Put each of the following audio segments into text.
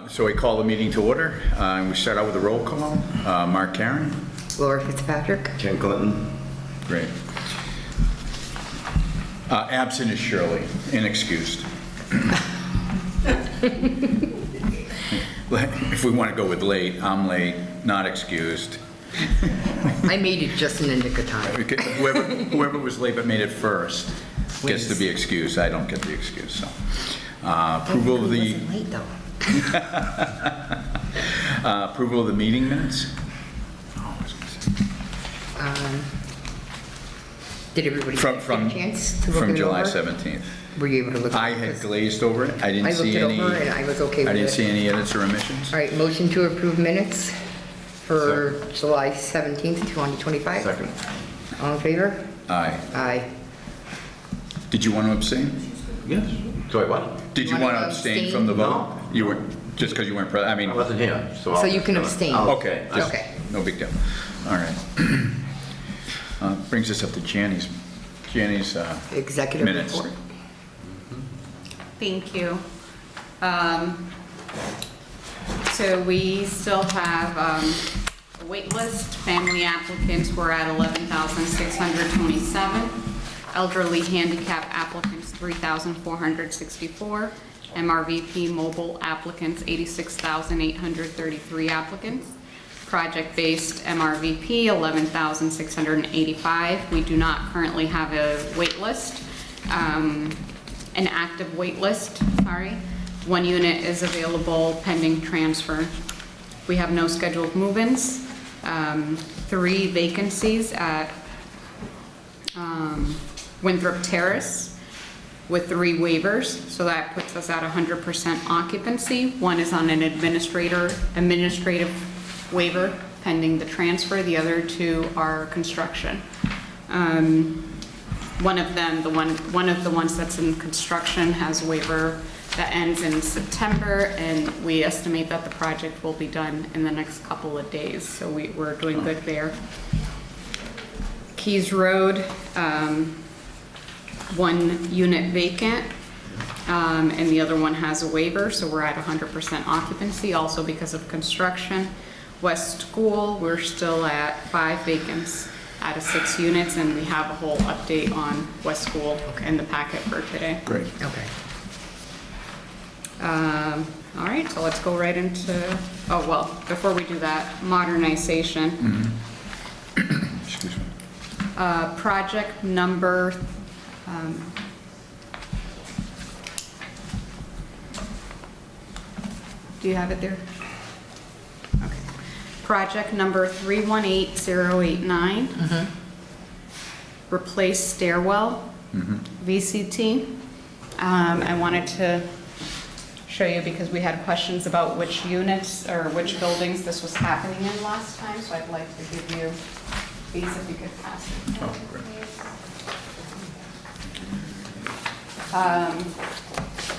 So we call the meeting to order. We start out with a roll call. Mark Karen. Laura Fitzpatrick. Ken Clinton. Great. Absent is Shirley, inexcused. If we want to go with late, I'm late, not excused. I made it just in the nick of time. Whoever was late but made it first gets to be excused. I don't get the excuse, so. Approval of the... Wasn't late, though. Approval of the meeting minutes? Did everybody From- get from- a chance to look From it July over? 17th. Were you able to look I at had this? glazed over it. I didn't I looked see it any... over and I was okay with I it. didn't see any edits or omissions. All right, motion to approve minutes for July 17th, 2025. Second. All in favor? Aye. Aye. Did you want to abstain? Yes. So I what? Did you Wanna want to abstain from the abstain? vote? You were, just because you weren't present, I mean... I wasn't here, so. So you can abstain. Okay, just- Okay. no big deal. All right. Brings us up to Jani's Executive minutes. report. Thank you. So we still have a wait list. Family applicants were at 11,627. Elderly handicap applicants, 3,464. MRVP mobile applicants, 86,833 applicants. Project-based MRVP, 11,685. We do not currently have a wait list, an active wait list, sorry. One unit is available pending transfer. We have no scheduled move-ins, 3 vacancies at Winthrop Terrace with 3 waivers, so that puts us at 100% occupancy. One is on an administrative waiver pending the transfer. The other 2 are construction. One of the ones that's in construction has a waiver that ends in September, and we estimate that the project will be done in the next couple of days, so we're doing good there. Keys Road, 1 unit vacant, and the other one has a waiver, so we're at 100% occupancy, also because of construction. West School, we're still at 5 vacants out of 6 units, and we have a whole update on West School in the packet for today. Great. Okay. All right, so let's go right into, oh, well, before we do that, modernization. Excuse me. Project number, do you have it there? Okay. Project number 318089. Replace stairwell, VCT. I wanted to show you because we had questions about which units or which buildings this was happening in last time, so I'd like to give you these if you could pass it. Oh, great.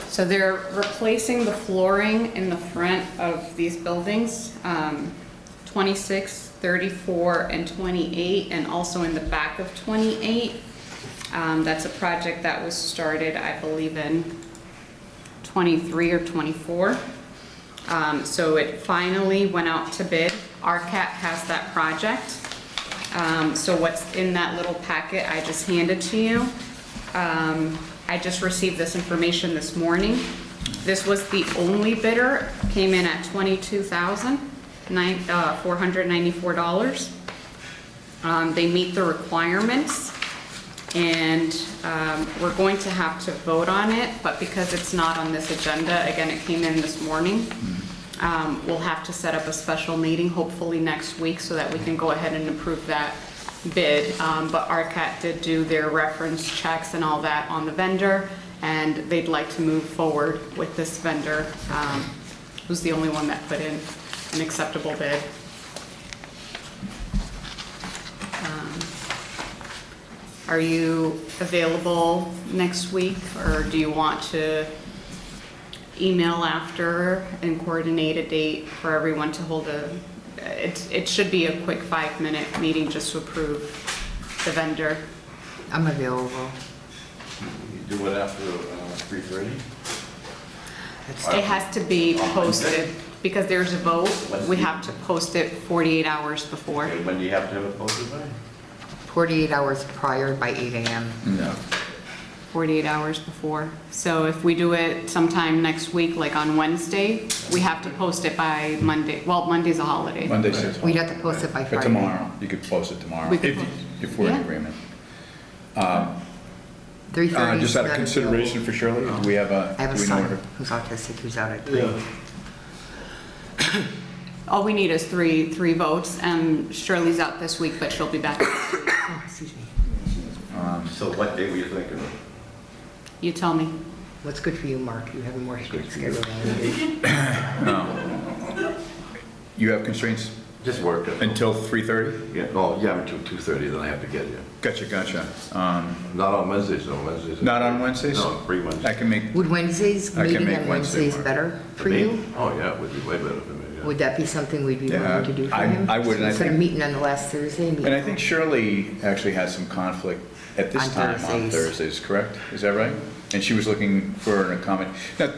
So they're replacing the flooring in the front of these buildings, 26, 34, and 28, and also in the back of 28. That's a project that was started, I believe, in 23 or 24. So it finally went out to bid. RCAT has that project. So what's in that little packet I just handed to you, I just received this information this morning. This was the only bidder, came in at $22,494. They meet the requirements, and we're going to have to vote on it, but because it's not on this agenda, again, it came in this morning, we'll have to set up a special meeting, hopefully next week, so that we can go ahead and approve that bid. But RCAT did do their reference checks and all that on the vendor, and they'd like to move forward with this vendor, who's the only one that put in an acceptable bid. Are you available next week, or do you want to email after and coordinate a date for everyone to hold it should be a quick 5-minute meeting just to approve the vendor. I'm available. You do it after 3:30? It has to be posted, because there's a vote, we have to post it 48 hours before. Okay, when do you have to have it posted by? 48 hours prior by 8 AM. No. 48 hours before. So if we do it sometime next week, like on Wednesday, we have to post it by Monday. Well, Monday's a holiday. Monday, 6. We'd have to post it by But Friday. tomorrow, you could post it tomorrow, We could if, post- if we're in Yeah. agreement. 3:30 Just out of is not consideration for Shirley, do we have a, I have a do we know son her? who's autistic who's out at 3. All we need is three votes, and Shirley's out this week, but she'll be back next week. Oh, excuse me. So what day were you thinking? You tell me. What's good for you, Mark? You have a more strict schedule than we do. You have constraints Just work. until 3:30? Yeah, oh, yeah, until 2:30, then I have to get here. Gotcha. Not on Wednesdays, no, Wednesdays. Not on Wednesdays? No, free Wednesdays. I can make, Would Wednesdays, I can meeting make on Wednesday Wednesdays work. better for Me? you? Oh, yeah, it would be way better for me, yeah. Would that be something we'd be Yeah, willing to do for I- him? I would, and I Instead of think- meeting on the last Thursday, meet and I think Shirley actually has some conflict at this On time on Thursdays. Thursdays, correct? Is that right? And she was looking for an accommodation. Now,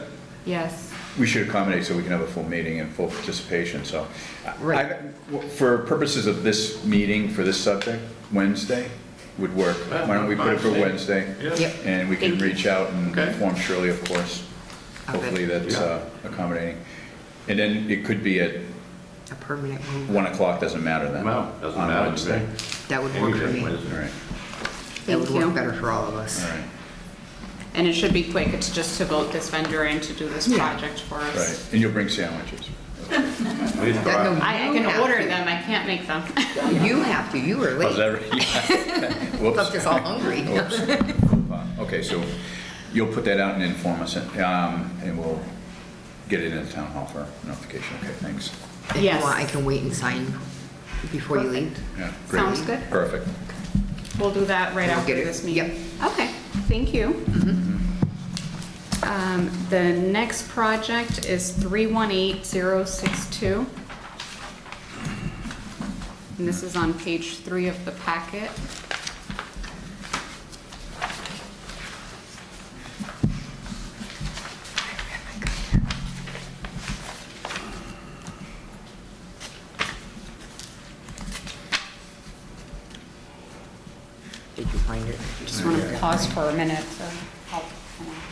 Yes. we should accommodate so we can have a full meeting and full participation, so. Right. For purposes of this meeting, for this subject, Wednesday would work. Why don't we put it for Wednesday? Yep. And we can Thank you. reach out and Okay. inform Shirley, of course. Of it. Hopefully that's Yeah. accommodating. And then it could be at a permanent move. 1 o'clock, doesn't matter then. No, doesn't on matter to Wednesday. me. That would work for Anything me. Wednesday. All right, That would Thank you. work better for all of us. all right, And it should be quick. It's just to vote this vendor in to do this Yeah. project for us. right. And you'll bring sandwiches. Please That- try. no, I you can have order to. them. I can't make them. You have to, you were Oh, is late. that right? Yeah. Whoops. Left us all hungry. Oops. Okay, so you'll put that out and inform us, and we'll get it in the town hall for notification. Okay, thanks. If you Yes. want, I can wait and sign before you leave. Yeah, great. Sounds good. Perfect. We'll do that right We'll after get it. this meeting. Yep. Okay, thank you. The next project is 318062. And this is on page 3 of the packet. Did you find it? Just want to pause for a minute to help.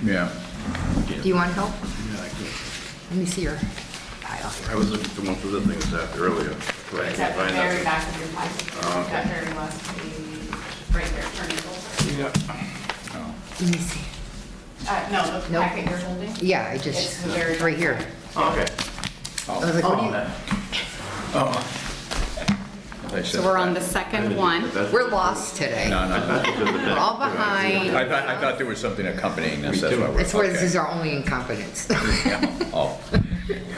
Yeah. Do you want help? Let me see your pile. I was going through the things after earlier. so I It's can't at the find very that. back of your packet. That very last page, right there, turn it over. Oh, Let me see. No, the Nope. packet you're holding? Yeah, I It's just, the very right here. Oh, okay. I was like, what do you, oh. I So said we're on the that. second one. That's- we're lost today. No, no. We're all behind. I thought there was something accompanying this, Me that's too. why we're. I swear this okay. is our only incompetence. Yeah. Oh,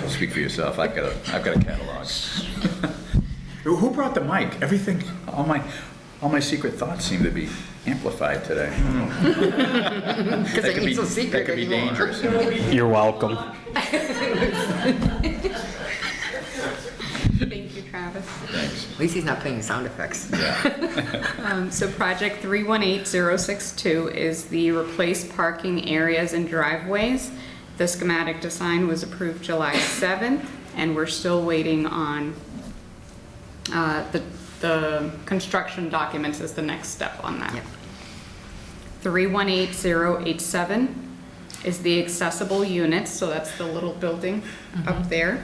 speak for yourself, I've got a catalog. Who brought the mic? Everything, all my secret thoughts seem to be amplified today. Because That it could be- ain't so secret That could be anymore. dangerous. You're welcome. Thank you, Travis. Thanks. At least he's not playing sound effects. Yeah. So project 318062 is the replace parking areas and driveways. The schematic design was approved July 7th, and we're still waiting on the construction documents is the next step on that. Yep. 318087 is the accessible units, so that's the little building up there.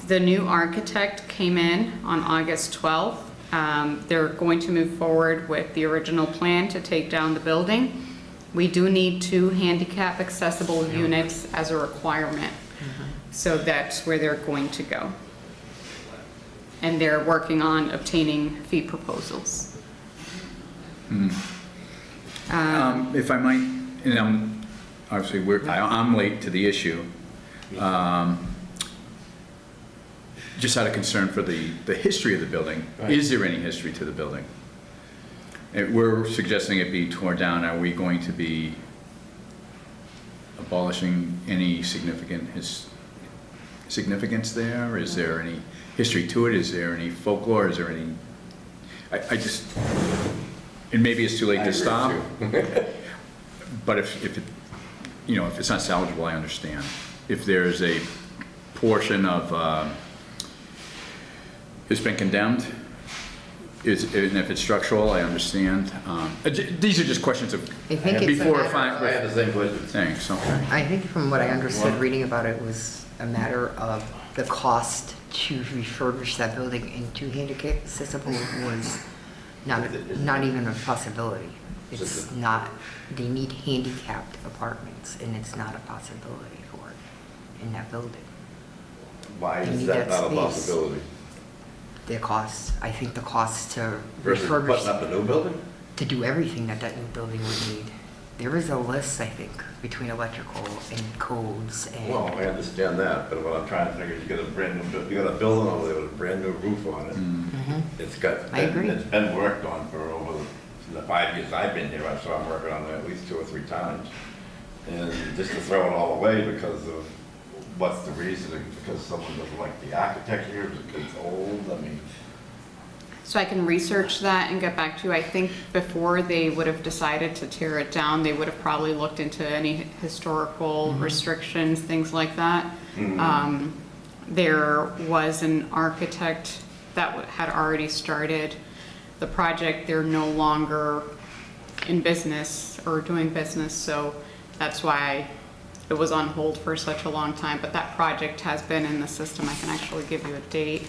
The new architect came in on August 12th. They're going to move forward with the original plan to take down the building. We do need 2 handicap accessible units as a requirement. So that's where they're going to go. And they're working on obtaining fee proposals. If I might, and obviously, I'm late to the issue. Just out of concern for the history of the building, is there any history to the building? We're suggesting it be torn down. Are we going to be abolishing any significance there? Is there any history to it? Is there any folklore? Is there any, I just, and maybe it's too late to stop. But if you know, if it's not salvageable, I understand. If there's a portion of, it's been condemned, and if it's structural, I understand. These are just questions of, I think it's a before matter I had the same question. thanks, okay. I think from what I understood reading about it was a matter of the cost to refurbish that building into handicap accessible was not even a possibility. It's not, they need handicapped apartments and it's not a possibility for it in that building. Why You is need that that not a space. possibility? The cost, I think the cost to Versus putting up refurbish, a new building? to do everything that new building would need. There is a list, I think, between electrical and codes Well, and, I understand that, but what I'm trying to figure is you got a brand new, you got a building over there with a brand new roof on it. Mhm. It's got, I agree. it's been worked on for over the 5 years I've been here. I saw them working on it at least 2 or 3 times. And just to throw it all away because of, what's the reasoning? Because someone doesn't like the architecture, because it's old, I mean. So I can research that and get back to you. I think before they would have decided to tear it down, they would have probably looked into any historical restrictions, things like that. There was an architect that had already started the project. They're no longer in business or doing business, so that's why it was on hold for such a long time. But that project has been in the system. I can actually give you a date.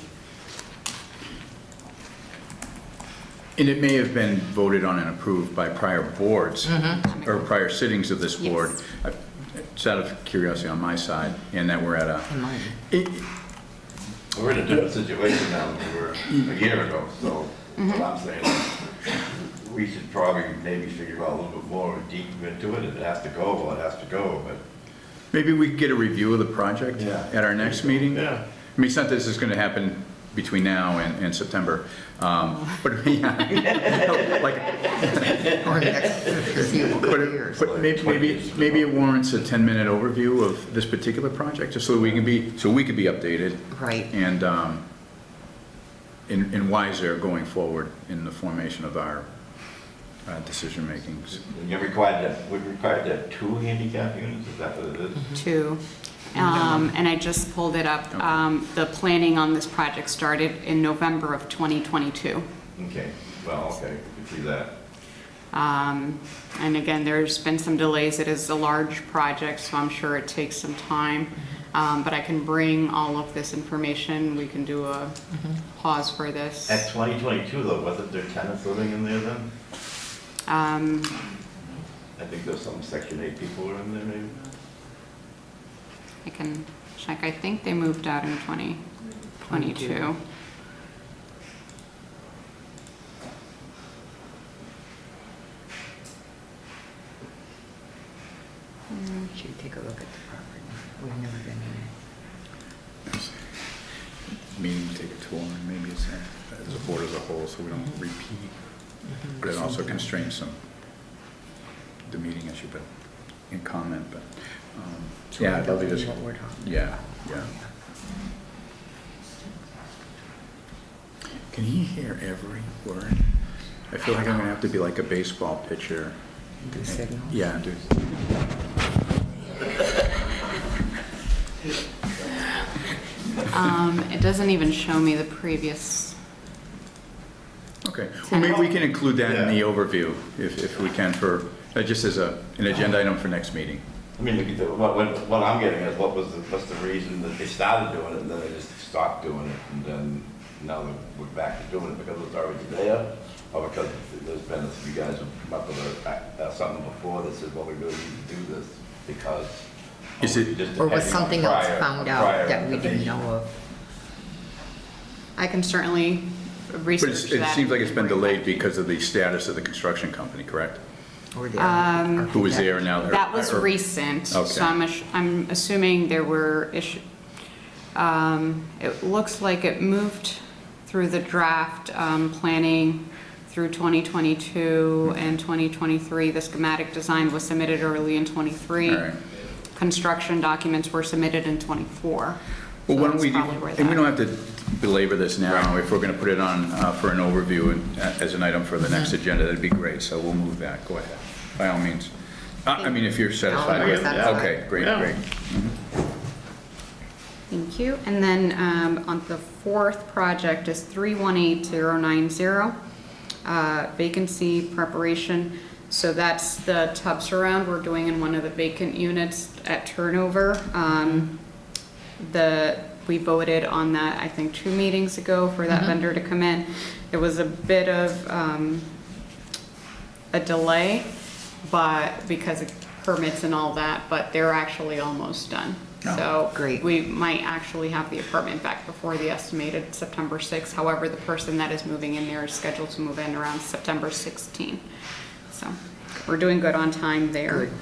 And it may have been voted on and approved by prior boards or prior sittings of this board. Yes. It's out of curiosity on my side, and that we're at a, and mine. it- We're in a different situation now than we were a year ago, so what I'm saying is we should probably maybe figure out a little bit more deep into it. If it has to go, well, it has to go, but. maybe we could get a review of the project Yeah. at our next meeting? Yeah. I mean, it's not that this is going to happen between now and September, but, yeah, like, Or the next foreseeable years. but maybe it warrants a 10-minute overview of this particular project, just so we can be updated. Right. And wiser going forward in the formation of our decision makings. We're required to have 2 handicap units, is that what it is? 2. And I just pulled it up. The planning on this project started in November of 2022. Okay, well, okay, we can see that. And again, there's been some delays. It is a large project, so I'm sure it takes some time. But I can bring all of this information. We can do a pause for this. At 2022 though, wasn't there tenants living in there then? I think there's some Section 8 people were in there maybe? I can check. I think they moved out in 2022. Should take a look at the property. We've never been in it. Meeting, take a tour, and maybe it's as a board as a whole, so we don't repeat. But it also constrains the meeting issue, but in comment, but, yeah, I'd love to just, What we're talking about. yeah. Can he hear every word? I feel like I'm gonna have to be like a baseball pitcher. Do signals? Yeah, dude. It doesn't even show me the previous. Okay, well, maybe we can include that in the Yeah. overview, if we can, for, just as an agenda item for next meeting. I mean, what I'm getting is what's the reason that they started doing it and then they just stopped doing it and then now we're back to doing it because it's already there or because there's been, you guys have come up with something before that says, well, we really need to do this because. Is it- just Or was depending on something else prior- found prior out that we didn't information. know of? I can certainly But research that. it seems like it's been and bring delayed back to you. because of the status of the construction company, correct? Or the Who was there now? That was or- recent, Okay. so I'm assuming there were it looks like it moved through the draft planning through 2022 and 2023. The schematic design was submitted early in 23. All right. Construction documents were submitted in 24. Well, So why don't we, that's probably where and we that- don't have to belabor this now, if we're gonna put it on for an overview and as an item for the next agenda, that'd be great, so we'll move that, go ahead, by all means. I mean, if you're satisfied No, with it. I'm satisfied. Okay, great, Yeah. great. Thank you. And then on the fourth project is 318090, vacancy preparation. So that's the tub surround we're doing in one of the vacant units at turnover. We voted on that, I think, 2 meetings ago for that vendor to come in. There was a bit of a delay, but because of permits and all that, but they're actually almost done. Oh, So great. we might actually have the apartment back before the estimated September 6th. However, the person that is moving in there is scheduled to move in around September 16th. So we're doing good on time there. Good.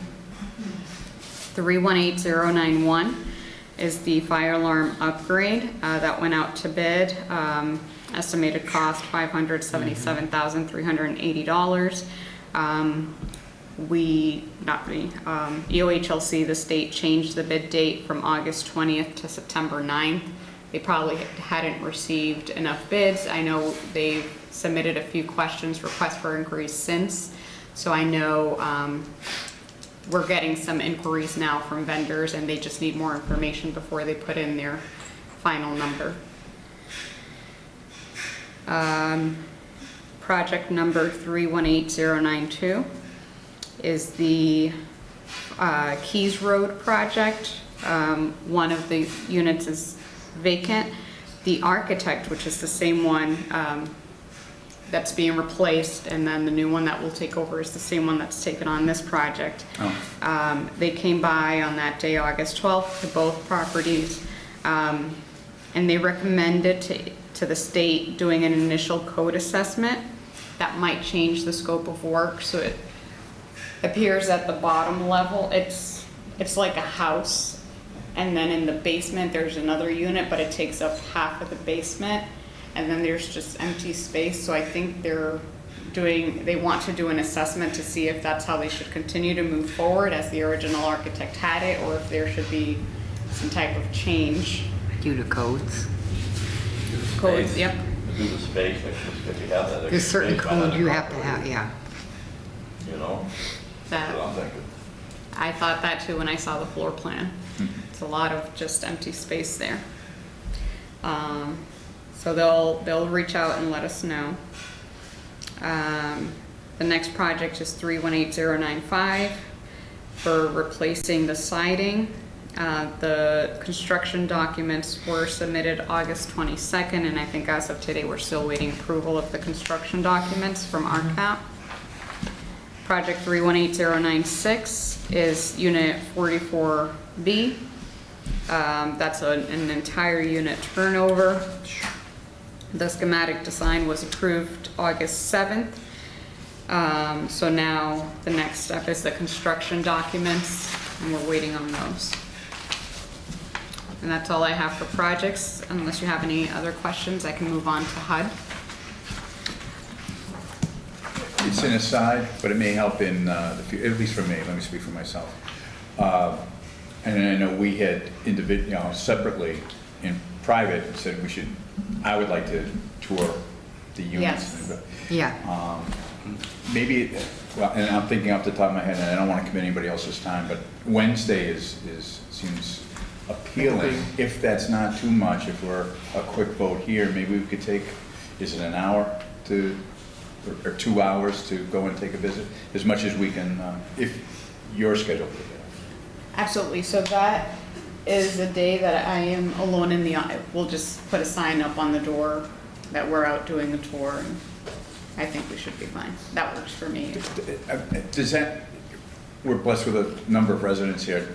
318091 is the fire alarm upgrade that went out to bid. Estimated cost $577,380. EOHLC, the state, changed the bid date from August 20th to September 9th. They probably hadn't received enough bids. I know they've submitted a few requests for inquiries since. So I know we're getting some inquiries now from vendors, and they just need more information before they put in their final number. Project number 318092 is the Keys Road project. One of the units is vacant. The architect, which is the same one that's being replaced, and then the new one that will take over is the same one that's taken on this project. Oh. They came by on that day, August 12th, to both properties, and they recommended to the state doing an initial code assessment that might change the scope of work. So it appears at the bottom level, it's like a house, and then in the basement there's another unit, but it takes up half of the basement, and then there's just empty space. So I think they want to do an assessment to see if that's how they should continue to move forward as the original architect had it, or if there should be some type of change. Due to codes. Codes, yep. Do the space, if you have that. extra There's certain space, why not code you have to incorporate have, yeah. it? You know, that's what I'm thinking. I thought that too when I saw the floor plan. It's a lot of just empty space there. So they'll reach out and let us know. The next project is 318095 for replacing the siding. The construction documents were submitted August 22nd, and I think as of today, we're still waiting approval of the construction documents from RCAP. Project 318096 is unit 44B. That's an entire unit turnover. The schematic design was approved August 7th. So now the next step is the construction documents, and we're waiting on those. And that's all I have for projects. Unless you have any other questions, I can move on to HUD. It's an aside, but it may help in the future, at least for me. Let me speak for myself. And I know we had separately in private said I would like to tour the units. Yes. Yeah. Maybe, and I'm thinking off the top of my head, and I don't want to commit anybody else's time, but Wednesday seems appealing. If that's not too much, if we're a quick vote here, maybe we could take, is it an hour or 2 hours to go and take a visit? As much as we can, if your schedule for that. Absolutely. So that is a day that I am alone in the, we'll just put a sign up on the door that we're out doing the tour, and I think we should be fine. That works for me. Does that, we're blessed with a number of residents here.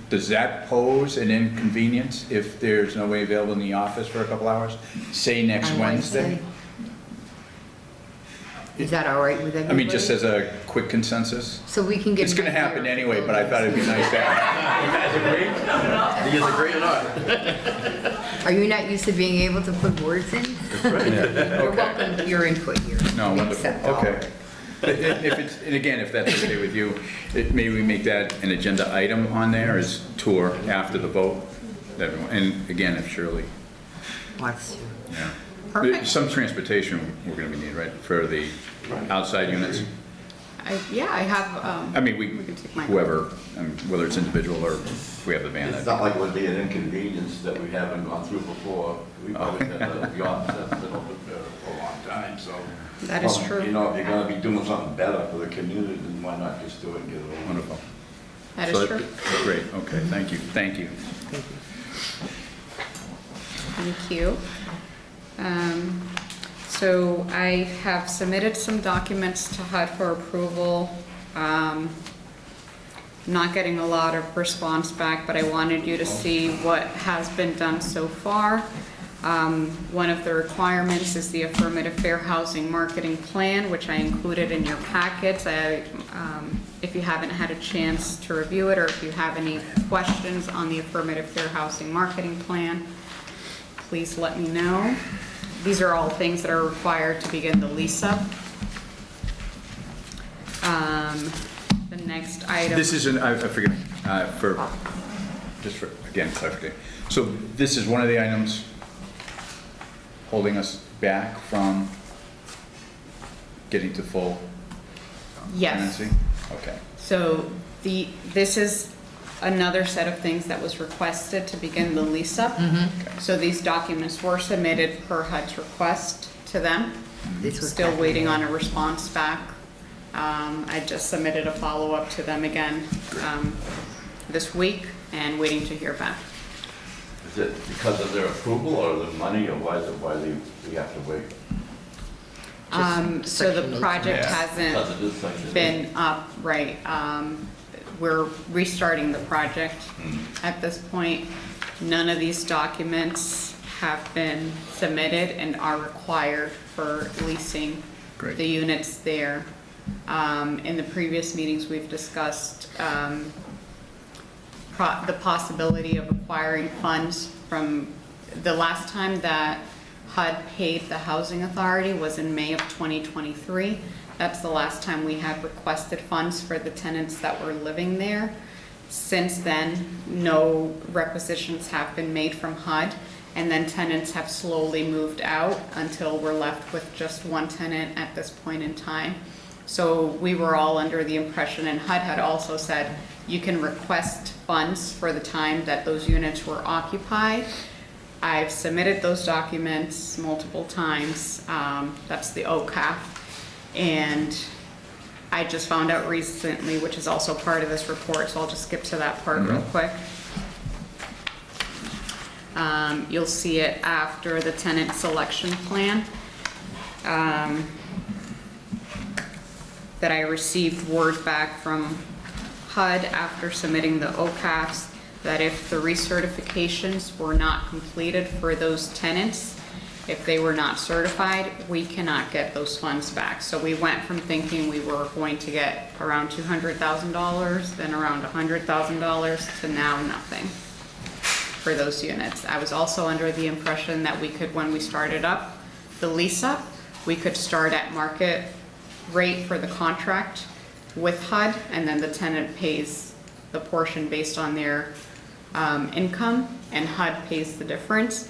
Does that pose an inconvenience if there's no way available in the office for a couple hours? Say next On Wednesday? Is that all right with everybody? I mean, just as a quick consensus? So we can get. It's gonna happen anyway, but I thought it'd be nice to have. You guys agree or not? Are you not used to being able to put words in? You're welcome to your input here. No, We wonderful, accept all. okay. And again, if that's okay with you, maybe we make that an agenda item on there as tour after the vote. Everyone, and again, if Shirley, Wants to. yeah. Perfect. Some transportation we're gonna need, right, for the outside units? Yeah, I have, I mean, we can take my. whoever, whether it's individual or if we have the van. It's not like it would be an inconvenience that we haven't gone through before. We've always had the office that's been open for a long time, so. That is Well, true. You know, if you're gonna be doing something better for the community, then why not just do it and get it over? Wonderful. That So is true. Great, okay, thank you, thank you. Thank you. So I have submitted some documents to HUD for approval. Not getting a lot of response back, but I wanted you to see what has been done so far. One of the requirements is the affirmative fair housing marketing plan, which I included in your packets. If you haven't had a chance to review it, or if you have any questions on the affirmative fair housing marketing plan, please let me know. These are all things that are required to begin the lease up. The next item. This is I forget, just for, again, clarification. So this is one of the items holding us back from getting to full Yes. tenancy? Okay, So this is another set of things that was requested to begin the lease up. So these documents were submitted per HUD's request to them. This was Still back waiting in- on a response back. I just submitted a follow-up to them again this week and waiting to hear back. Is it because of their approval or the money, or why we have to wait? So the Section 8. project Yeah. Because hasn't it is Section 8? been up, right. We're restarting the project at this point. None of these documents have been submitted and are required for leasing Great. the units there. In the previous meetings, we've discussed the possibility of acquiring funds from, the last time that HUD paid the Housing Authority was in May of 2023. That's the last time we had requested funds for the tenants that were living there. Since then, no requisitions have been made from HUD, and then tenants have slowly moved out until we're left with just one tenant at this point in time. So we were all under the impression, and HUD had also said, you can request funds for the time that those units were occupied. I've submitted those documents multiple times. That's the OCAF. And I just found out recently, which is also part of this report, so I'll just skip to that part real quick. You'll see it after the tenant selection plan. That I received word back from HUD after submitting the OCAFs, that if the recertifications were not completed for those tenants, if they were not certified, we cannot get those funds back. So we went from thinking we were going to get around $200,000, then around $100,000, to now nothing for those units. I was also under the impression that we could, when we started up the lease up, we could start at market rate for the contract with HUD, and then the tenant pays the portion based on their income, and HUD pays the difference.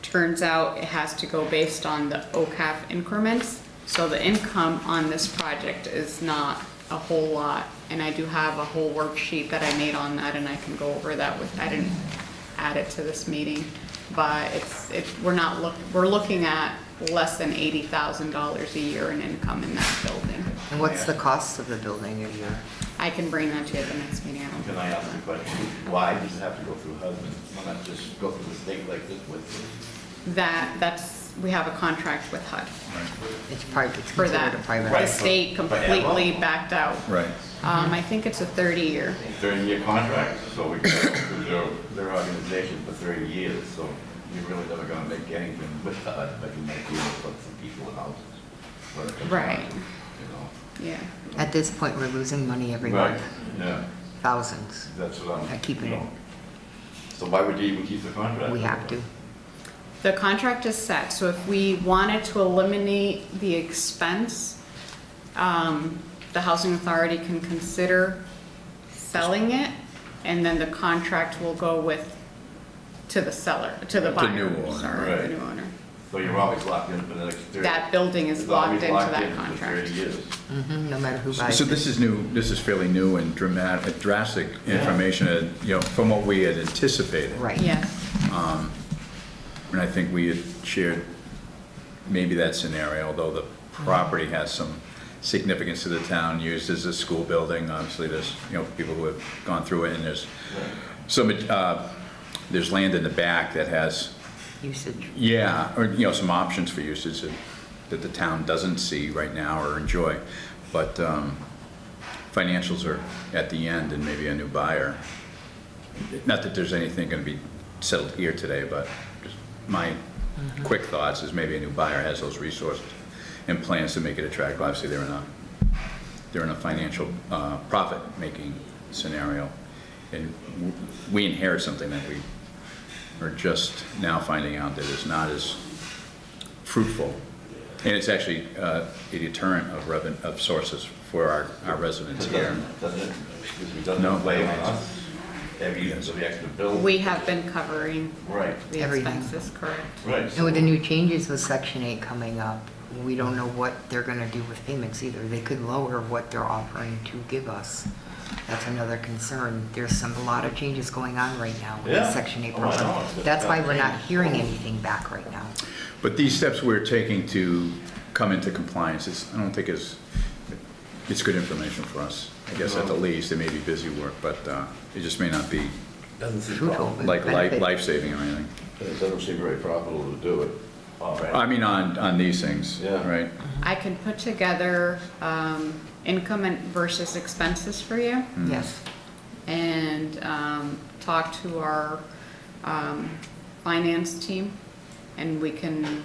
Turns out it has to go based on the OCAF increments. So the income on this project is not a whole lot, and I do have a whole worksheet that I made on that, and I can go over that with, I didn't add it to this meeting, but we're looking at less than $80,000 a year in income in that building. And what's the cost of the building a year? I can bring that to you at the next meeting. Can I ask a question? Why does it have to go through HUD? Why not just go through the state like this with? We have a contract with HUD It's private, it's for considered that. a private. The Right. state completely backed out. right. I think it's a 30-year. 30-year contract, so we can go through their organization for 30 years, so you're really never gonna make anything with HUD, but you might be able to put some people in houses. But it comes Right. down to, you know. Yeah. At this point, we're losing money every Right, month, yeah, thousands. that's what I'm. I keep it you in. know. So why would you even keep the contract? We have to. The contract is set, so if we wanted to eliminate the expense, the housing authority can consider selling it, and then the contract will go to the seller, to the buyer. new owner, sorry, the right. new owner. So you're always locked in for the next 30. That building is It's always locked into locked that in for contract. 30 years. No matter who buys So it. this is new, this is fairly new and dramatic, drastic information, from what we had anticipated. Right. Yes, And I think we had shared maybe that scenario, although the property has some significance to the town, used as a school building. Obviously, there's, people who have gone through it, and there's some, there's land in the back that has, Usage. or, some options for usage that the town doesn't see right now or enjoy. But financials are at the end, and maybe a new buyer. Not that there's anything going to be settled here today, but just my quick thoughts is maybe a new buyer has those resources and plans to make it attractive. Obviously, they're in a financial profit-making scenario, and we inherit something that we are just now finding out that is not as fruitful, and it's actually a deterrent of sources for our residents here. Doesn't No. play on us. Have you, Yes. so the extra bill? we have been covering Right, the Everything. expenses, correct. right. And with the new changes with Section 8 coming up, we don't know what they're gonna do with payments either. They could lower what they're offering to give us. That's another concern. There's a lot of changes going on right now with the Yeah. Section 8 Oh, I know. program. That's why we're not hearing anything back right now. But these steps we're taking to come into compliance, I don't think it's good information for us. I guess at the least, it may be busy work, but it just may not be Doesn't seem Fruitful. profitable. like Benefit. life-saving or anything. It doesn't seem very profitable to do it. All right. I mean, on these things, Yeah. right? I can put together income versus expenses for you Yes. and talk to our finance team, and we can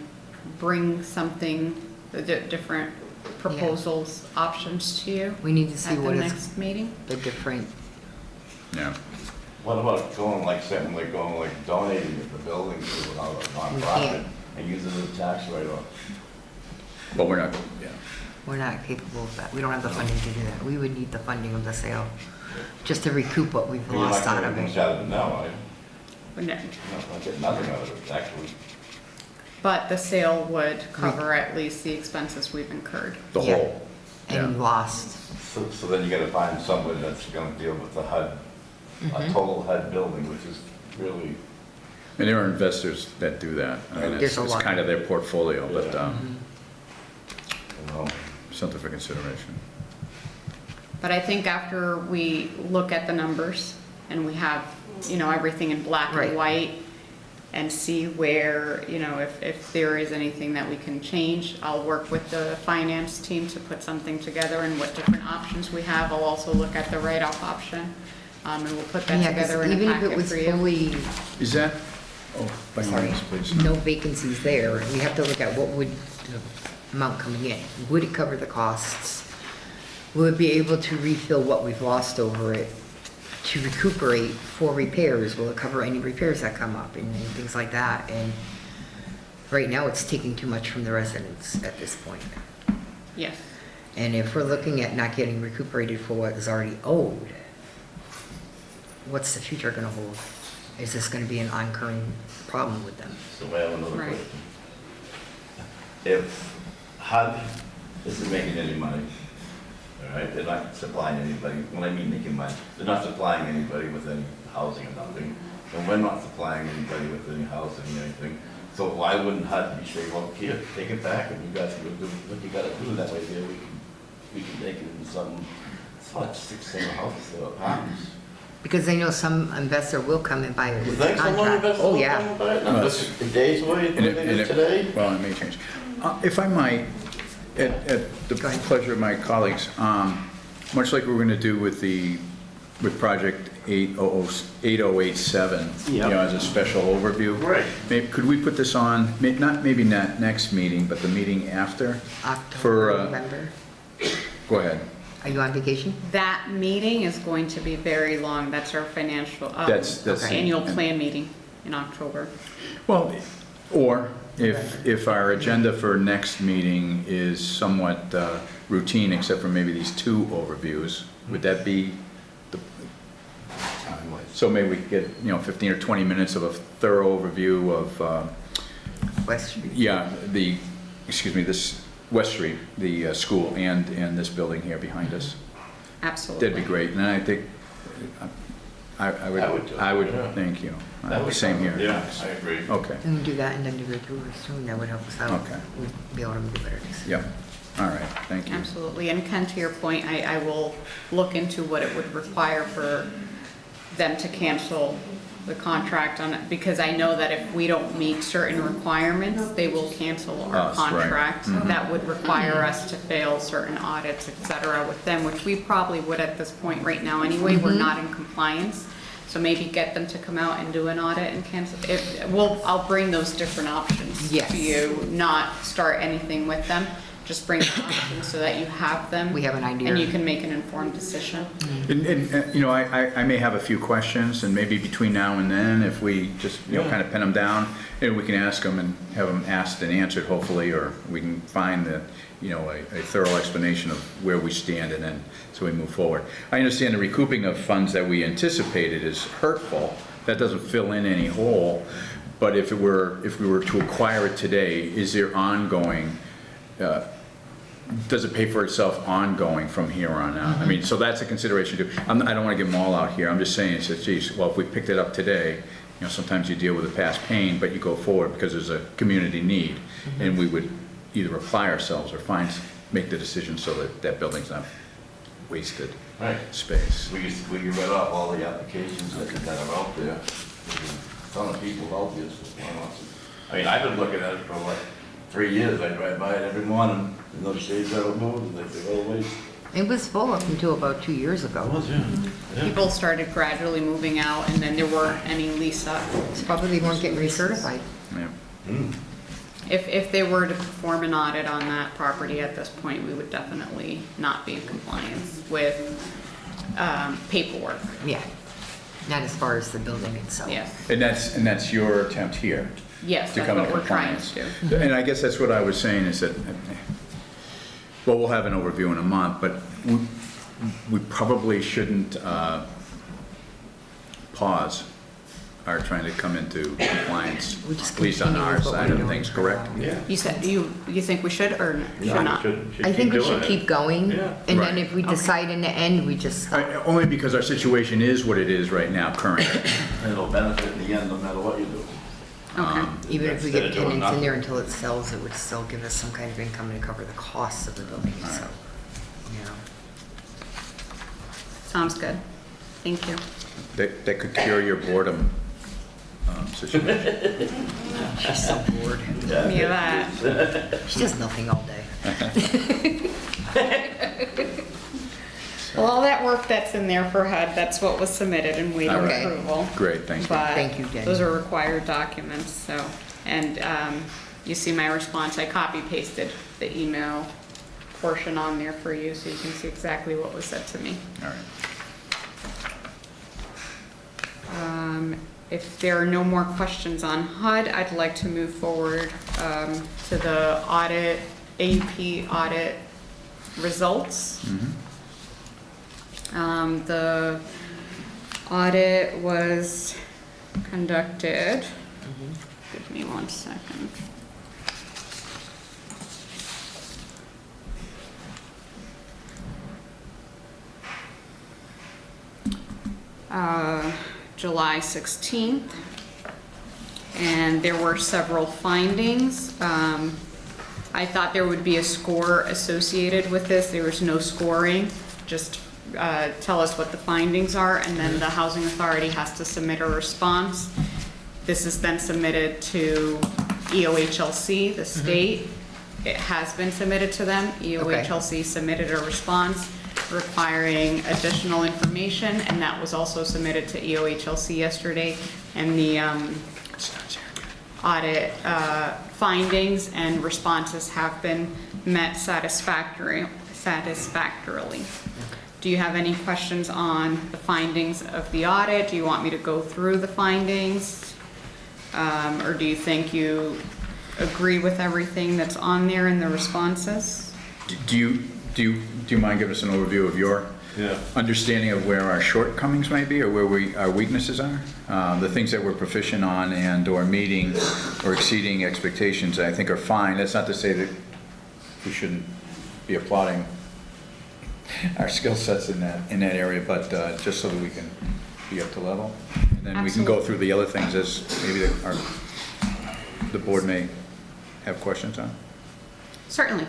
bring something, the different proposals, options to you We need to see at the what is next meeting. the different, Yeah. What about going like donating the building to another We nonprofit can't. and using it as a tax write-off? But we're not, we're not capable of that. We don't have the funding to do that. We would need the funding of the sale just to recoup what we've You're not lost out getting of much it. out of it now, are you? But no- Not getting nothing out of it, actually. But the sale would cover at least the expenses we've incurred. the Yeah. whole. And Yeah. lost. So then you gotta find somebody that's gonna deal with the HUD, a total HUD building, which is really, And there are investors that do that. I mean, There's a it's lot. kind of their portfolio, but you know, something for consideration. But I think after we look at the numbers and we have, everything in black Right. and white and see where, if there is anything that we can change, I'll work with the finance team to put something together and what different options we have. I'll also look at the write-off option, and we'll put that Yeah, 'cause together in a even if it packet was for you. fully, Is that, by all sorry, means, please. no vacancies there, we have to look at what would the amount coming in. Would it cover the costs? Will it be able to refill what we've lost over it to recuperate for repairs? Will it cover any repairs that come up and things like that? And right now, it's taking too much from the residents at this point. Yes. And if we're looking at not getting recuperated for what is already owed, what's the future gonna hold? Is this gonna be an ongoing problem with them? so I have another Right. question. If HUD isn't making any money, all right, they're not supplying anybody, when I mean making money, they're not supplying anybody with any housing or nothing, and we're not supplying anybody with any housing or anything, so why wouldn't HUD be saying, well, here, take it back, and you guys can do what you gotta do, that way there we can make it into some, it's like 6 houses or apartments. Because they know some investor will come and buy it You with a think someone contract. invested Oh, will yeah. come and buy it? Now, this is days away, And it- they and did it- today? Well, it may change. If I might, at the Go ahead. pleasure of my colleagues, much like we're going to do with project 8087, Yep. as a special overview. Right. Maybe, could we put this on, maybe not next meeting, but the meeting after? For, October, November. Go ahead. Are you on vacation? That meeting is going to be very long. That's our financial, That's- annual plan meeting in October. Well, or if our agenda for next meeting is somewhat routine, except for maybe these two overviews, would that be, so maybe we could get, 15 or 20 minutes of a thorough overview of West Street. Yeah, this West Street, the school and this building here behind us. Absolutely. That'd be great, and I think, I I would do it, would, yeah. thank you. That would Same here. Yeah, I agree. Okay, And do that and then do the tour soon, that would help us out. Okay. We'd be able to make a better decision. yep, all right, thank you. Absolutely. And Ken, to your point, I will look into what it would require for them to cancel the contract on it, because I know that if we don't meet certain requirements, they will cancel our Us, right. contract. Mhm. That would require us to fail certain audits, et cetera, with them, which we probably would at this point right now anyway. We're not in compliance. So maybe get them to come out and do an audit and cancel. I'll bring those different options Yes. to you, not start anything with them. Just bring the options so that you have them. We have an idea. And you can make an informed decision. And, you know, I may have a few questions, and maybe between now and then, if we just, you know, kind of pin them down, and we can ask them and have them asked and answered, hopefully, or we can find the, you know, a thorough explanation of where we stand, and then, so we move forward. I understand the recouping of funds that we anticipated is hurtful. That doesn't fill in any hole, but if we were to acquire it today, is there ongoing, does it pay for itself ongoing from here on out? I mean, so that's a consideration too. I don't want to get them all out here. I'm just saying, so, geez, well, if we picked it up today, you know, sometimes you deal with the past pain, but you go forward because there's a community need. And we would either apply ourselves or make the decision so that that building's not wasted Right. space. We can read off all the applications that are out there. There's a ton of people out there. I mean, I've been looking at it for like 3 years. I drive by it every morning. There's no shades that are moved, and they always. It was full up until about 2 years ago. Yeah. People started gradually moving out, and then there weren't any lease up. It's probably they weren't getting recertified. Yeah. Mm. If they were to perform an audit on that property at this point, we would definitely not be in compliance with paperwork. Yeah, not as far as the building itself. Yes, And that's your attempt here? yes, To that's come what in we're trying compliance. to do. And I guess that's what I was saying is that, well, we'll have an overview in a month, but we probably shouldn't pause our trying to come into compliance, We just at least on continue our with what side we're of doing things, for correct? now. Yeah. You said, you think we should or should not? I think we should keep going, Yeah. and Right. then if we decide in the end, we just stop. Only because our situation is what it is right now, currently. And it'll benefit in the end, no matter what you do. Okay. Even if we Instead get of doing tenants in nothing. there until it sells, it would still give us some kind of income to cover the costs of the building, All so, right. you know. Sounds good. Thank you. That could cure your boredom situation. She's so bored. Yeah, that. She does nothing all day. Well, all that work that's in there for HUD, that's what was submitted and waiting Okay. approval. Great, thank you. But Thank you, Jenny. those are required documents, so, and you see my response, I copy pasted the email portion on there for you, so you can see exactly what was said to me. All right. If there are no more questions on HUD, I'd like to move forward to the audit, AUP audit results. The audit was conducted, give me 1 second. July 16th, and there were several findings. I thought there would be a score associated with this. There was no scoring, just tell us what the findings are, and then the housing authority has to submit a response. This is then submitted to EOHLC, the state. It has been submitted to them. EOHLC submitted a response requiring additional information, and that was also submitted to EOHLC yesterday. And the audit findings and responses have been met satisfactorily. Do you have any questions on the findings of the audit? Do you want me to go through the findings? Or do you think you agree with everything that's on there in the responses? Do you mind giving us an overview of your Yeah. understanding of where our shortcomings might be or where our weaknesses are. The things that we're proficient on and or meeting or exceeding expectations, I think are fine. That's not to say that we shouldn't be applauding our skill sets in that area, but just so that we can be up to level. And then we can go through the other things as maybe the board may have questions on. Certainly.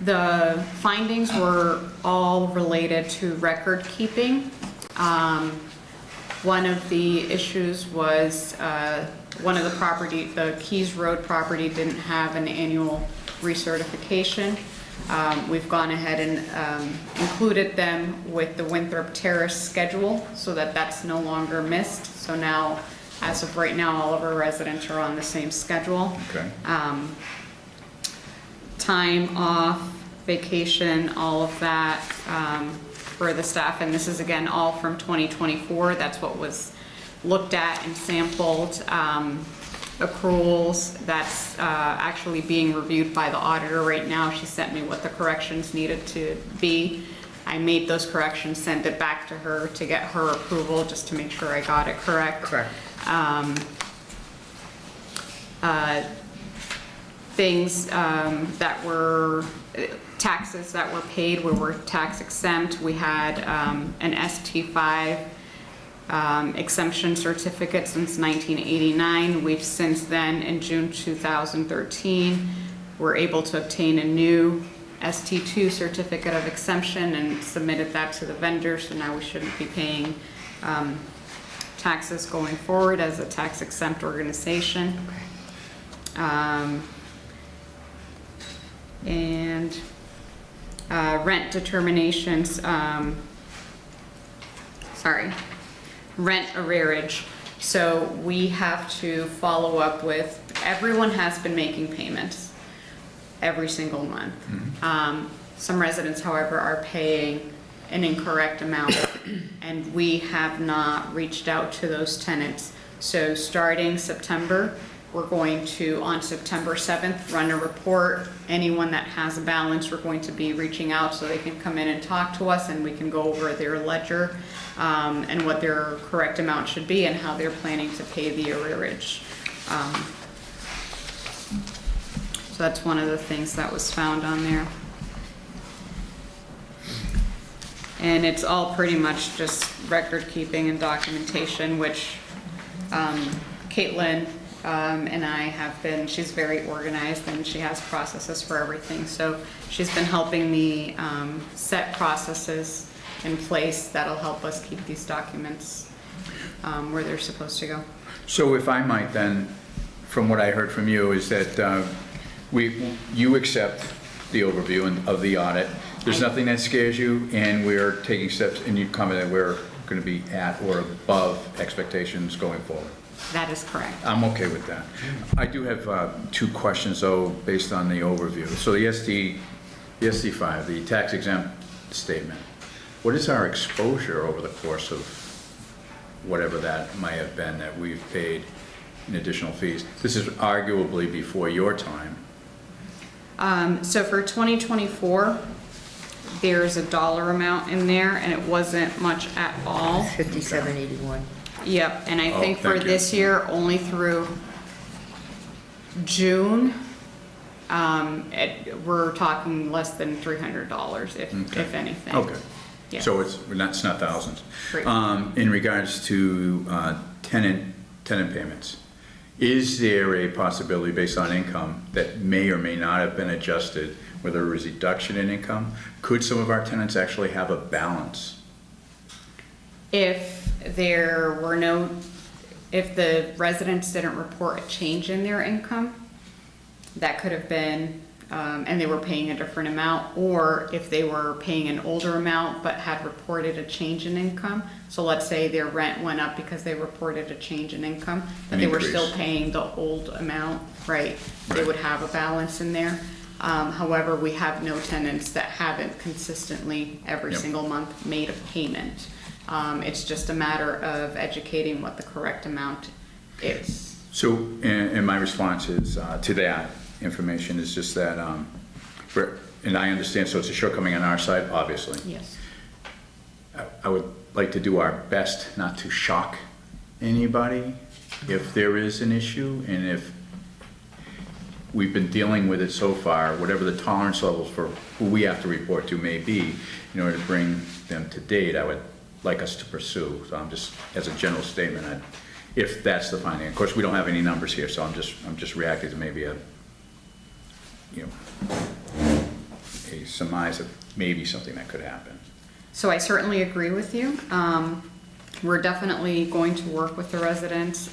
The findings were all related to record keeping. One of the issues was one of the Keys Road property didn't have an annual recertification. We've gone ahead and included them with the Winthrop Terrace schedule so that that's no longer missed. So now, as of right now, all of our residents are on the same schedule. Okay. Time off, vacation, all of that for the staff. And this is again all from 2024. That's what was looked at and sampled. Accruals, that's actually being reviewed by the auditor right now. She sent me what the corrections needed to be. I made those corrections, sent it back to her to get her approval just to make sure I got it correct. Correct. Things that were taxes that were paid were tax exempt. We had an ST5 exemption certificate since 1989. We've since then, in June 2013, were able to obtain a new ST2 certificate of exemption and submitted that to the vendor. So now we shouldn't be paying taxes going forward as a tax exempt organization. And rent determinations, rent arrearage. So we have to follow up with, everyone has been making payments every single month. Some residents, however, are paying an incorrect amount and we have not reached out to those tenants. So starting September, we're going to, on September 7th, run a report. Anyone that has a balance, we're going to be reaching out so they can come in and talk to us and we can go over their ledger and what their correct amount should be and how they're planning to pay the arrearage. So that's one of the things that was found on there. And it's all pretty much just record keeping and documentation, which Caitlin and I have been, she's very organized and she has processes for everything. So she's been helping me set processes in place that'll help us keep these documents where they're supposed to go. So if I might then, from what I heard from you, is that you accept the overview of the audit. There's nothing that scares you, and we're taking steps, and you commented we're going to be at or above expectations going forward. That is correct. I'm okay with that. I do have two questions, though, based on the overview. So the ST5, the tax exempt statement, what is our exposure over the course of whatever that might have been that we've paid in additional fees? This is arguably before your time. So for 2024, there's a dollar amount in there and it wasn't much at all. 5781. Yep, and I think for thank you. this year, only through June, we're talking less than $300 if anything. Okay. Yeah. So it's not thousands. Right. In regards to tenant payments, is there a possibility based on income that may or may not have been adjusted where there was a reduction in income? Could some of our tenants actually have a balance? If the residents didn't report a change in their income, that could have been, and they were paying a different amount, or if they were paying an older amount but had reported a change in income. So let's say their rent went up because they reported a change in income, but they were still paying the old amount, right? They Right. would have a balance in there. However, we have no tenants that haven't consistently every Yep. single month made a payment. It's just a matter of educating what the correct amount is. So, and my response is to that information is just that, and I understand, so it's a shortcoming on our side, obviously. Yes. I would like to do our best not to shock anybody if there is an issue, and if we've been dealing with it so far, whatever the tolerance levels for who we have to report to may be, in order to bring them to date, I would like us to pursue. So I'm just, as a general statement, if that's the finding. Of course, we don't have any numbers here, so I'm just reacting to maybe a surmise of maybe something that could happen. So I certainly agree with you. We're definitely going to work with the residents.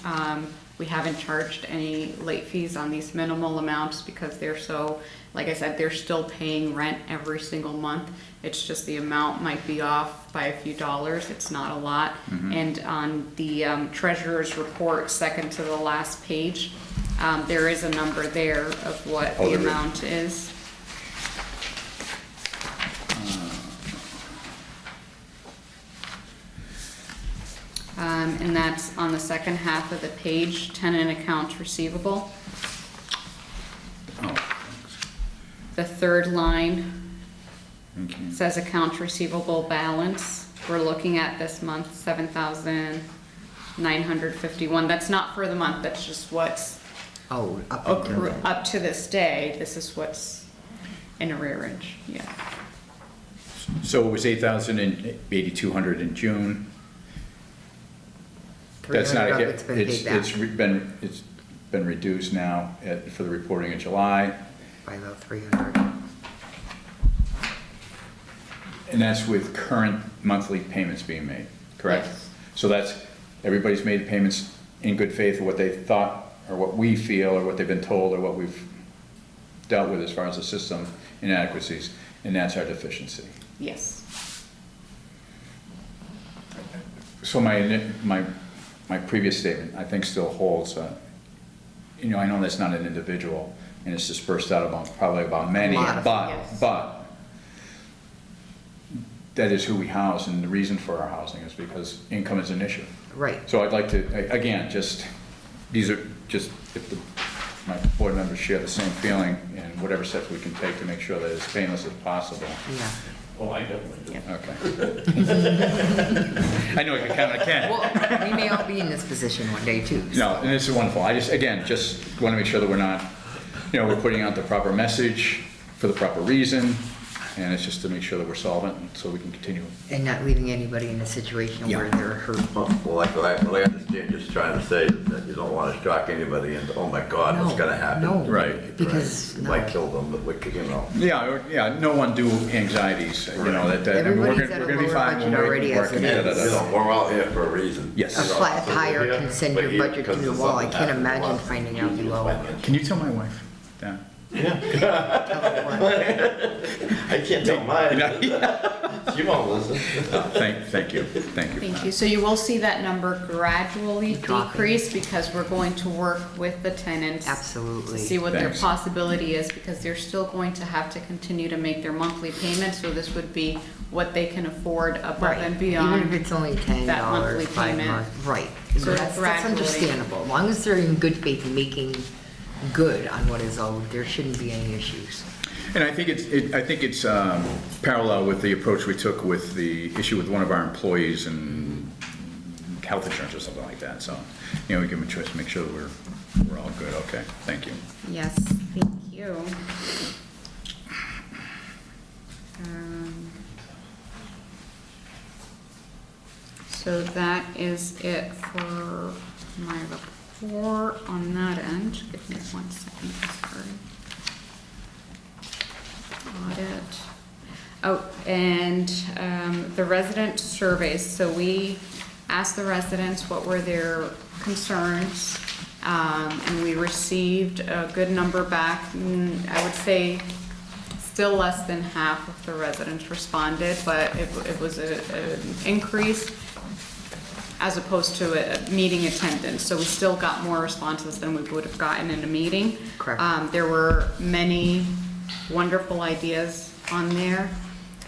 We haven't charged any late fees on these minimal amounts because they're so, like I said, they're still paying rent every single month. It's just the amount might be off by a few dollars. It's not a lot. And on the treasurer's report, second to the last page, there is a number there of what the there is. amount is. And that's on the second half of the page, tenant accounts receivable. Oh, The third line okay. says accounts receivable balance. We're looking at this month, 7,951. That's not for the month, that's just what's Oh, up until then. up to this day. This is what's in arrearage, yeah. So it was 8,200 in June. That's not, 300 of it's been paid back it's been reduced now for the reporting in July. by about 300. And that's with current monthly payments being made, correct? Yes. So that's, everybody's made payments in good faith of what they thought, or what we feel, or what they've been told, or what we've dealt with as far as the system inadequacies, and that's our deficiency. Yes. So my previous statement, I think, still holds. I know that's not an individual, and it's dispersed out probably about many, A lot of- yes. but that is who we house, and the reason for our housing is because income is an issue. Right. So I'd like to, again, these are just, if my board members share the same feeling, and whatever steps we can take to make sure that it's painless as possible. Yeah. Well, I definitely do. Yeah. Okay. I know I can. Well, we may all be in this position one day too. so- No, and this is wonderful. I just want to make sure that we're not, we're putting out the proper message for the proper reason, and it's just to make sure that we're solvent, and so we can continue. And not leaving anybody in a situation where Yeah. they're hurt. Well, like I understand, just trying to say that you don't want to shock anybody into, oh my God, what's No, gonna happen? no. Right. Because, It no. might kill them, but Yeah, no undue anxieties, that I mean, Everybody's at a we're gonna be lower fine when budget we're already as working. it is. we're all here for a reason. Yes. A flat tire Yeah. can send But your here, budget because through the of wall. I something can't happened, imagine well, finding out it's low. financial. Can you tell my wife? Yeah. Tell her what. I can't tell mine. She won't listen. Thank you. Thank you. So you will see that number gradually Dropping. decrease because we're going to work with the tenants. Absolutely. To see what their Thanks. possibility is because they're still going to have to continue to make their monthly payments. So this would be what they can afford above Right. and Even if beyond. it's only $10, that monthly 5 payment. months. Right. So That's gradually. understandable. As long as they're in good faith making good on what is owed, there shouldn't be any issues. And I think it's parallel with the approach we took with the issue with one of our employees and health insurance or something like that. So, we give them a choice to make sure that we're all good. Okay, thank you. Yes, thank you. So that is it for my report on that end. Give me 1 second, sorry. Audit. Oh, and the resident surveys. So we asked the residents what were their concerns, and we received a good number back. I would say still less than half of the residents responded, but it was an increase as opposed to a meeting attendance. So we still got more responses than we would have gotten in a meeting. Correct. There were many wonderful ideas on there.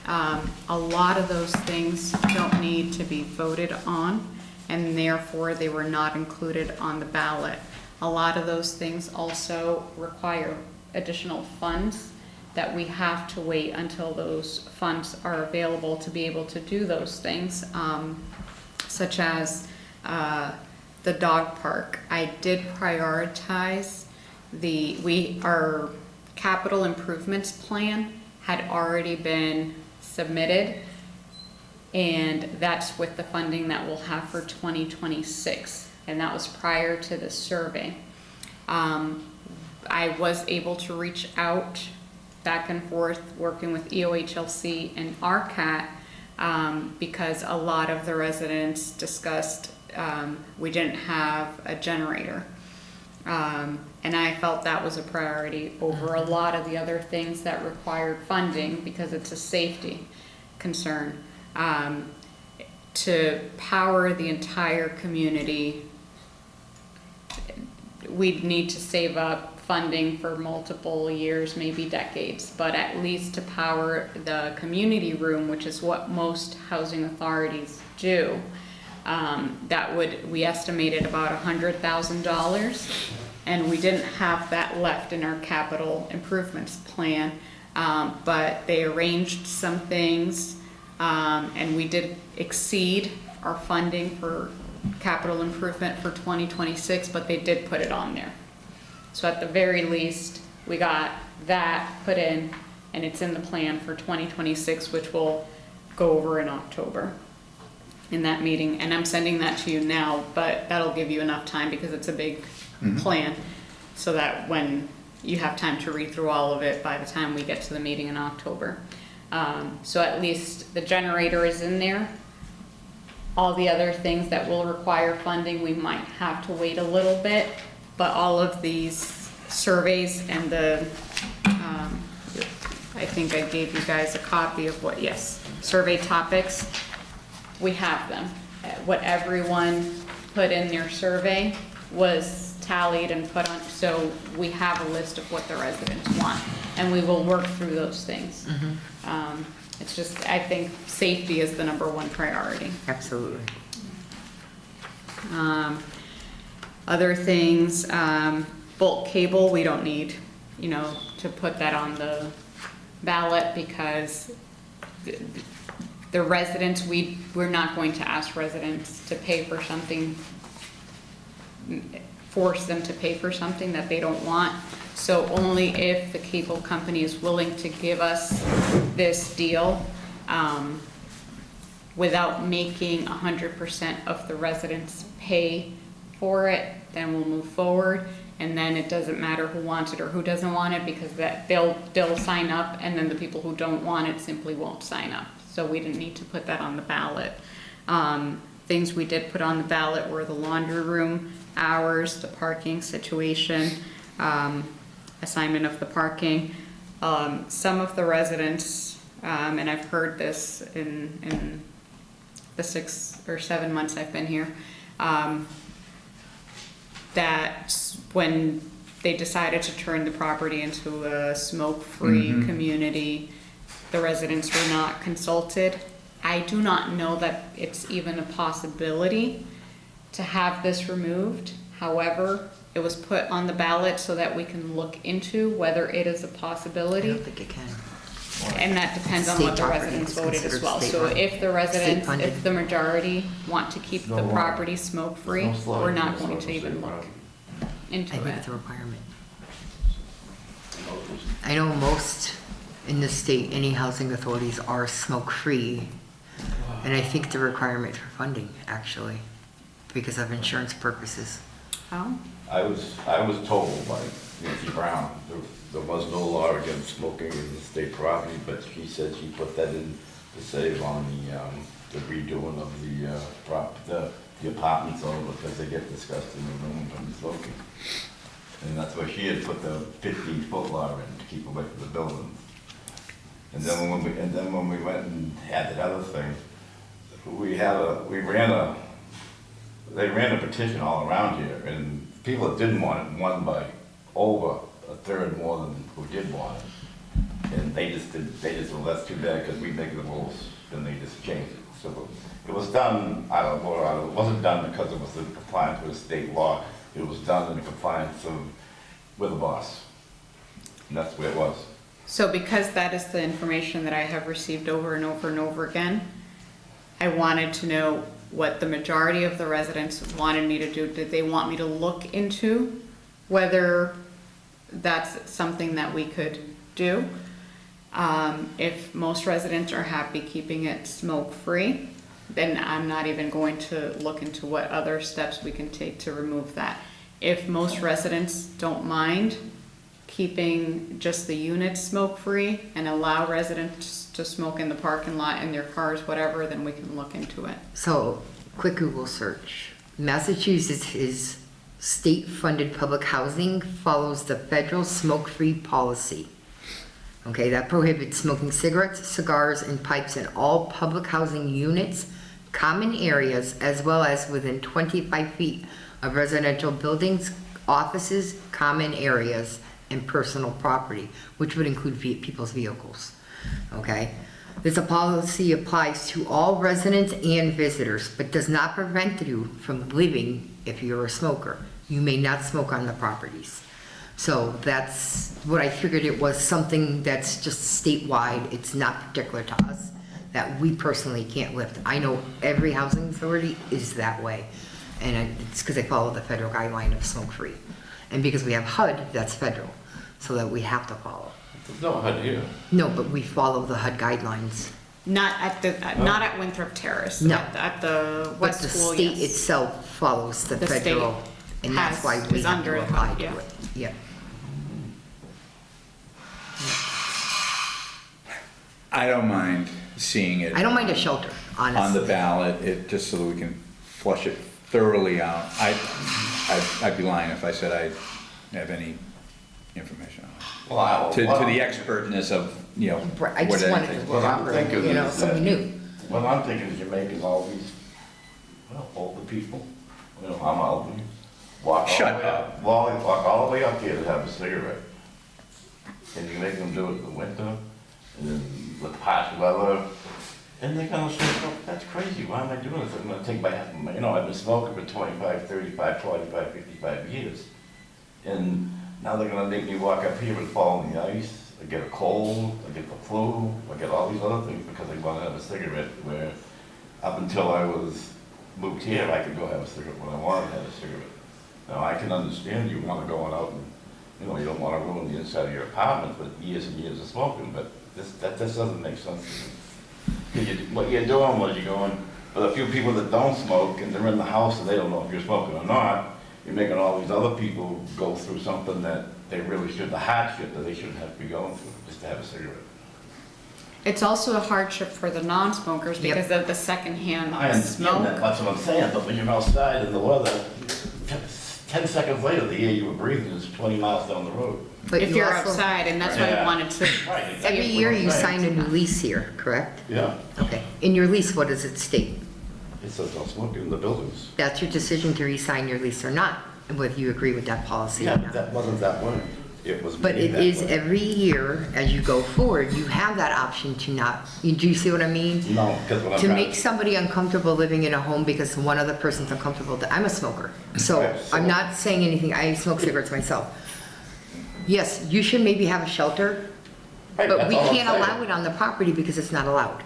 A lot of those things don't need to be voted on, and therefore they were not included on the ballot. A lot of those things also require additional funds, that we have to wait until those funds are available to be able to do those things, such as the dog park. I did prioritize our capital improvements plan had already been submitted, and that's with the funding that we'll have for 2026, and that was prior to the survey. I was able to reach out back and forth, working with EOHLC and RCAT, because a lot of the residents discussed we didn't have a generator. And I felt that was a priority over a lot of the other things that required funding because it's a safety concern. To power the entire community, we'd need to save up funding for multiple years, maybe decades, but at least to power the community room, which is what most housing authorities do, we estimated about $100,000, and we didn't have that left in our capital improvements plan, but they arranged some things, and we did exceed our funding for capital improvement for 2026, but they did put it on there. So at the very least, we got that put in, and it's in the plan for 2026, which we'll go over in October in that meeting. And I'm sending that to you now, but that'll give you enough time because it's a big plan, so that when you have time to read through all of it by the time we get to the meeting in October. So at least the generator is in there. All the other things that will require funding, we might have to wait a little bit, but all of these surveys and the, I think I gave you guys a copy of survey topics, we have them. What everyone put in their survey was tallied and put on, so we have a list of what the residents want, and we will work through those things. It's just, I think safety is the #1 priority. Absolutely. Other things, bulk cable, we don't need, to put that on the ballot because the residents, we're not going to ask residents to pay for something, force them to pay for something that they don't want. So only if the cable company is willing to give us this deal, without making 100% of the residents pay for it, then we'll move forward. And then it doesn't matter who wants it or who doesn't want it, because they'll sign up, and then the people who don't want it simply won't sign up. So we didn't need to put that on the ballot. Things we did put on the ballot were the laundry room hours, the parking situation, assignment of the parking. Some of the residents, and I've heard this in the 6 or 7 months I've been here, that when they decided to turn the property into a smoke-free community, the residents were not consulted. I do not know that it's even a possibility to have this removed. However, it was put on the ballot so that we can look into whether it is a I possibility. don't think it can. And that depends on State what the property residents is voted as considered well. state So run. if the residents, State-funded. if the majority want to keep the property smoke-free, No sliding we're not is going on to the even state look property. I into think it. it's a requirement. I know most in the state, any housing authorities are smoke-free. And I think the requirement for funding, actually, because of insurance purposes. Oh, I was told by Nancy Brown, there was no law against smoking in the state property, but she said she put that in to save on the redoing of the apartments over, because they get disgusting in the room from smoking. And that's why she had put the 15-foot law in to keep away from the buildings. And then when we went and had that other thing, they ran a petition all around here, and people that didn't want it won by over a third more than who did want it. And they just, well, that's too bad because we make the rules, and they just changed it. So it was done, it wasn't done because it was in compliance with state law. It was done in compliance with the boss. And that's the way it was. So because that is the information that I have received over and over and over again, I wanted to know what the majority of the residents wanted me to do. Did they want me to look into whether that's something that we could do? If most residents are happy keeping it smoke-free, then I'm not even going to look into what other steps we can take to remove that. If most residents don't mind keeping just the units smoke-free and allow residents to smoke in the parking lot, in their cars, whatever, then we can look into it. So, quick Google search. Massachusetts is state-funded public housing follows the federal smoke-free policy. Okay, that prohibits smoking cigarettes, cigars, and pipes in all public housing units, common areas, as well as within 25 feet of residential buildings, offices, common areas, and personal property, which would include people's vehicles. Okay? This policy applies to all residents and visitors, but does not prevent you from living if you're a smoker. You may not smoke on the properties. So that's what I figured. It was something that's just statewide. It's not particular to us, that we personally can't lift. I know every housing authority is that way, and it's because they follow the federal guideline of smoke-free. And because we have HUD, that's federal, so that we have to follow. There's no HUD here. No, but we follow the HUD guidelines. Not at the, not at Winthrop Terrace. No. At the But West the School, state yes. itself follows the The state federal, and that's why we is have under to the apply HUD, to yeah. it. Yeah. I don't mind seeing it I don't mind a shelter, on the honestly. ballot, just so that we can flush it thoroughly out. I'd be lying if I said I have any information on it. Well, To the expertness of, you know, I what just wanted anything. to Well, I'm properly, thinking you know, is so we that- knew. What I'm thinking is you're making all these, well, older people, you know, I'm elderly, walk all Shut the way up, walk all the way up here to have a cigarette. And you make them do it in the winter, and then the hot weather, and they're gonna say, oh, that's crazy, why am I doing this? I'm gonna take my, you know, I've been smoking for 25, 35, 45, 55 years. And now they're gonna make me walk up here and fall in the ice, I get a cold, I get the flu, I get all these other things because I wanna have a cigarette, where up until I was moved here, I could go have a cigarette when I wanted to have a cigarette. Now, I can understand you wanna go out and, you know, you don't wanna ruin the inside of your apartment with years and years of smoking, but that just doesn't make sense to me. 'Cause what you're doing was you're going, for the few people that don't smoke and they're in the house and they don't know if you're smoking or not, you're making all these other people go through something that they really should, the hardship that they shouldn't have to be going through, just to have a cigarette. It's also a hardship for the non-smokers Yep. because of the secondhand I understand that, smoke. that's what I'm saying, but when you're outside in the weather, 10 seconds later, the air you were breathing is 20 miles down the road. But If you you're also- outside, and that's why I Yeah. wanted to. Right, see exactly. Every if- year you sign a new lease here, correct? Yeah, Okay. In your lease, what does it state? it says don't smoke in the buildings. That's your decision to re-sign your lease or not, whether you agree with that policy Yeah, or but not. that wasn't that way. It was But made it that is way. every year, as you go forward, you have that option to not, do you see what I mean? No, because what I'm To trying make somebody uncomfortable living in a home because one other person's uncomfortable, I'm a smoker. So Okay, so- I'm not saying anything, I smoke cigarettes myself. Yes, you should maybe have a shelter, Right, but that's we all I'm can't saying. allow it on the property because it's not allowed.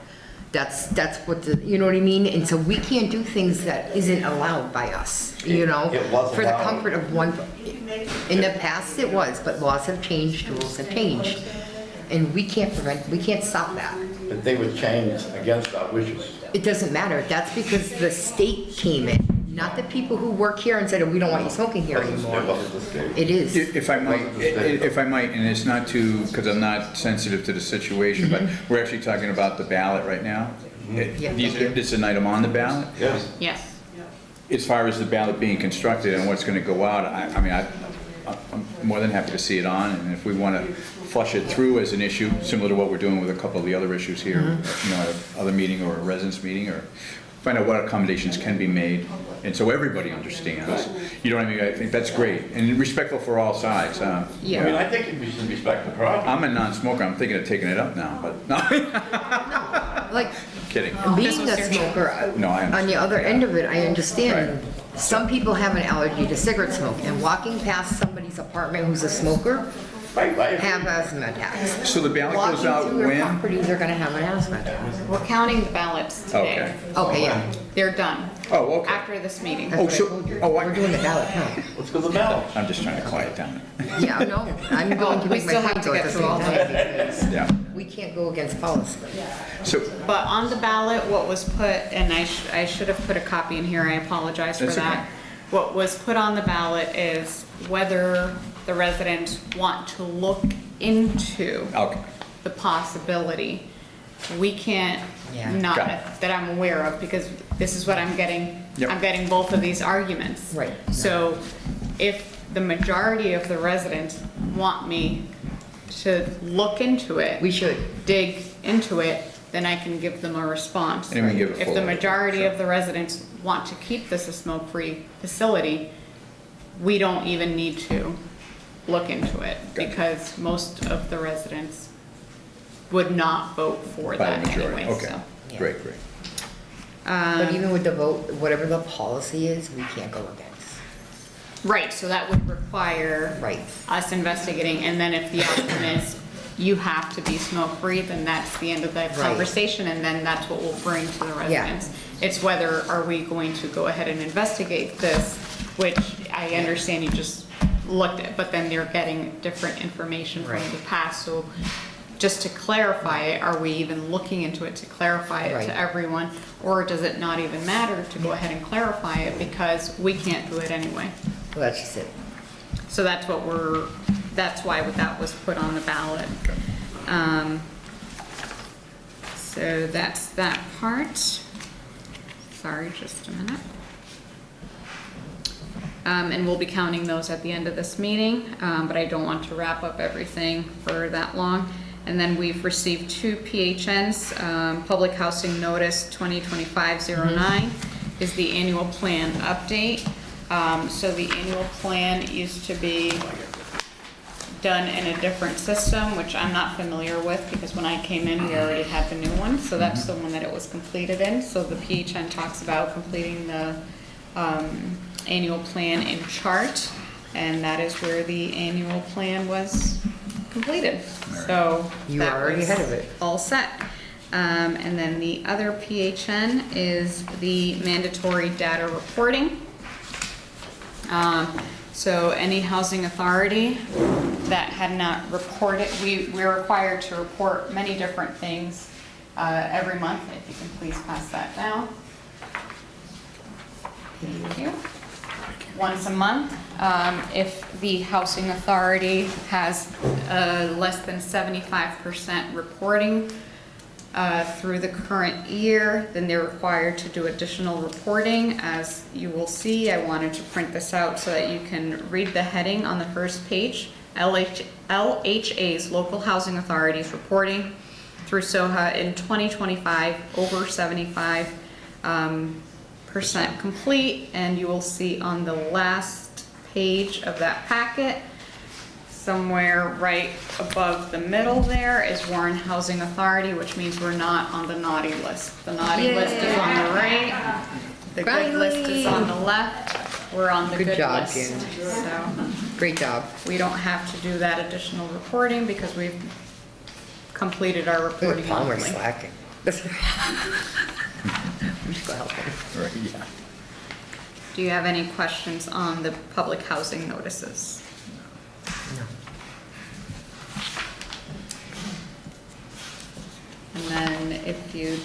That's what the, you know what I mean? And so we can't do things that isn't allowed by us, you know? It was For the allowed. comfort of one, in the past it was, but laws have changed, rules have changed. And we can't prevent, we can't stop that. But they would change against our wishes. It doesn't matter, that's because the state came in, not the people who work here and said, oh, we don't want you smoking here It anymore. wasn't the state. It is. If I might, and it's not too, because I'm not sensitive to the situation, but we're actually talking about the ballot right now. Yeah. This is an item on the ballot. Yes. Yes. As far as the ballot being constructed and what's going to go out, I mean, I'm more than happy to see it on, and if we want to flush it through as an issue, similar to what we're doing with a couple of the other issues here, you know, at another meeting or a residence meeting, or find out what accommodations can be made, and so everybody understands. You know what I mean? I think that's great, and respectful for all sides. I mean, Yeah, I think we should respect the property. I'm a non-smoker, I'm thinking of taking it up now, but, no, like, kidding. being a smoker, No, I on the understand. other end of it, I understand. Some people have an allergy to cigarette smoke, and walking past somebody's apartment who's a smoker, Right. have asthma attacks. So the ballot goes Walking out through their when? properties are gonna have an asthma attack. We're counting the ballots today. Okay, yeah. They're done Oh, okay. after this meeting. Oh, That's what I so, told you. oh, We're doing the ballot count. Let's go to the ballot. I'm just trying to quiet down. Yeah, no, I'm going to We make my still have point to though at get the through all same time, because Yeah. we can't go against policy. So, But on the ballot, what was put, and I should have put a copy in here, I apologize for That's okay. that. What was put on the ballot is whether the residents want to look into okay. the possibility. We can't, Yeah. not Got it. that I'm aware of, because this is what I'm getting. Yep. I'm getting both of these arguments. Right. So if the majority of the residents want me to look into it, We should. dig into it, then I can give them a response. And we can give it If the full- majority sure. of the residents want to keep this a smoke-free facility, we don't even need to look into it, Gotcha. because most of the residents would not vote for By that the majority, anyway, okay. so. Yeah. Great, great. But even with the vote, whatever the policy is, we can't go against. Right, so that would require Right. us investigating, and then if the outcome is you have to be smoke-free, then that's the end of that Right. conversation, and then that's what we'll bring to the residents. It's whether are we going to go ahead and investigate this, which I understand you just looked at, but then they're getting different information from Right. the past, so just to clarify it, are we even looking into it to clarify it Right. to everyone? Or does it not even matter to go ahead and clarify it because we can't do it anyway? Well, that's just it. So that's what that's why that was put on the ballot. So that's that part. Sorry, just a minute. And we'll be counting those at the end of this meeting, but I don't want to wrap up everything for that long. And then we've received 2 PHNs, Public Housing Notice 2025-09 is the annual plan update. So the annual plan used to be done in a different system, which I'm not familiar with, because when I came in, we already had the new one, so that's the one that it was completed in. So the PHN talks about completing the annual plan in chart, and that is where the annual plan was completed. So You that are already was ahead of it. all set. And then the other PHN is the mandatory data reporting. So any housing authority that had not reported, we're required to report many different things every month. If you can please pass that down. Thank you. Once a month, if the housing authority has less than 75% reporting through the current year, then they're required to do additional reporting. As you will see, I wanted to print this out so that you can read the heading on the first page. LHA's Local Housing Authorities reporting through SOHA in 2025, over 75% complete, and you will see on the last page of that packet, somewhere right above the middle there is Warren Housing Authority, which means we're not on the naughty list. The naughty list is on the right, the good list is on the left, we're on the Good good job, list. Jen. So Great job. we don't have to do that additional reporting because we've completed our Look reporting at Palmer monthly. slacking. We should go help him. Right, yeah. Do you have any questions on the public housing notices? No. And then if you'd,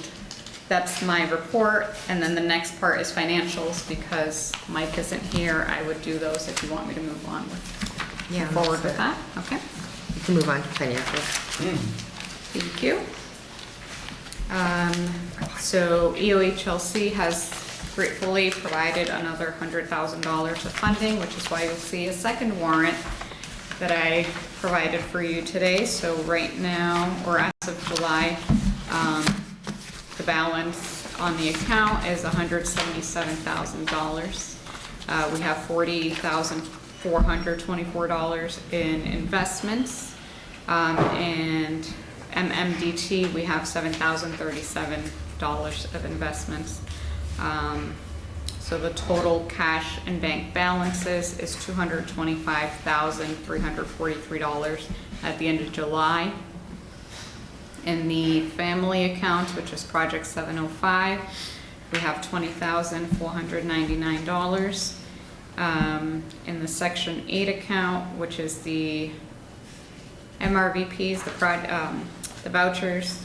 that's my report, and then the next part is financials, because Mike isn't here, I would do those if you want me to move on with, Yeah, move forward that's with it. that, okay? We can move on to financials. Thank you. So EOHLC has gratefully provided another $100,000 of funding, which is why you'll see a second warrant that I provided for you today. So right now, or as of July, the balance on the account is $177,000. We have $40,424 in investments, and MMDT, we have $7,037 of investments. So So the total cash and bank balances is $225,343 at the end of July. In the family account, which is Project 705, we have $20,499. In the Section 8 account, which is the MRVPs, the vouchers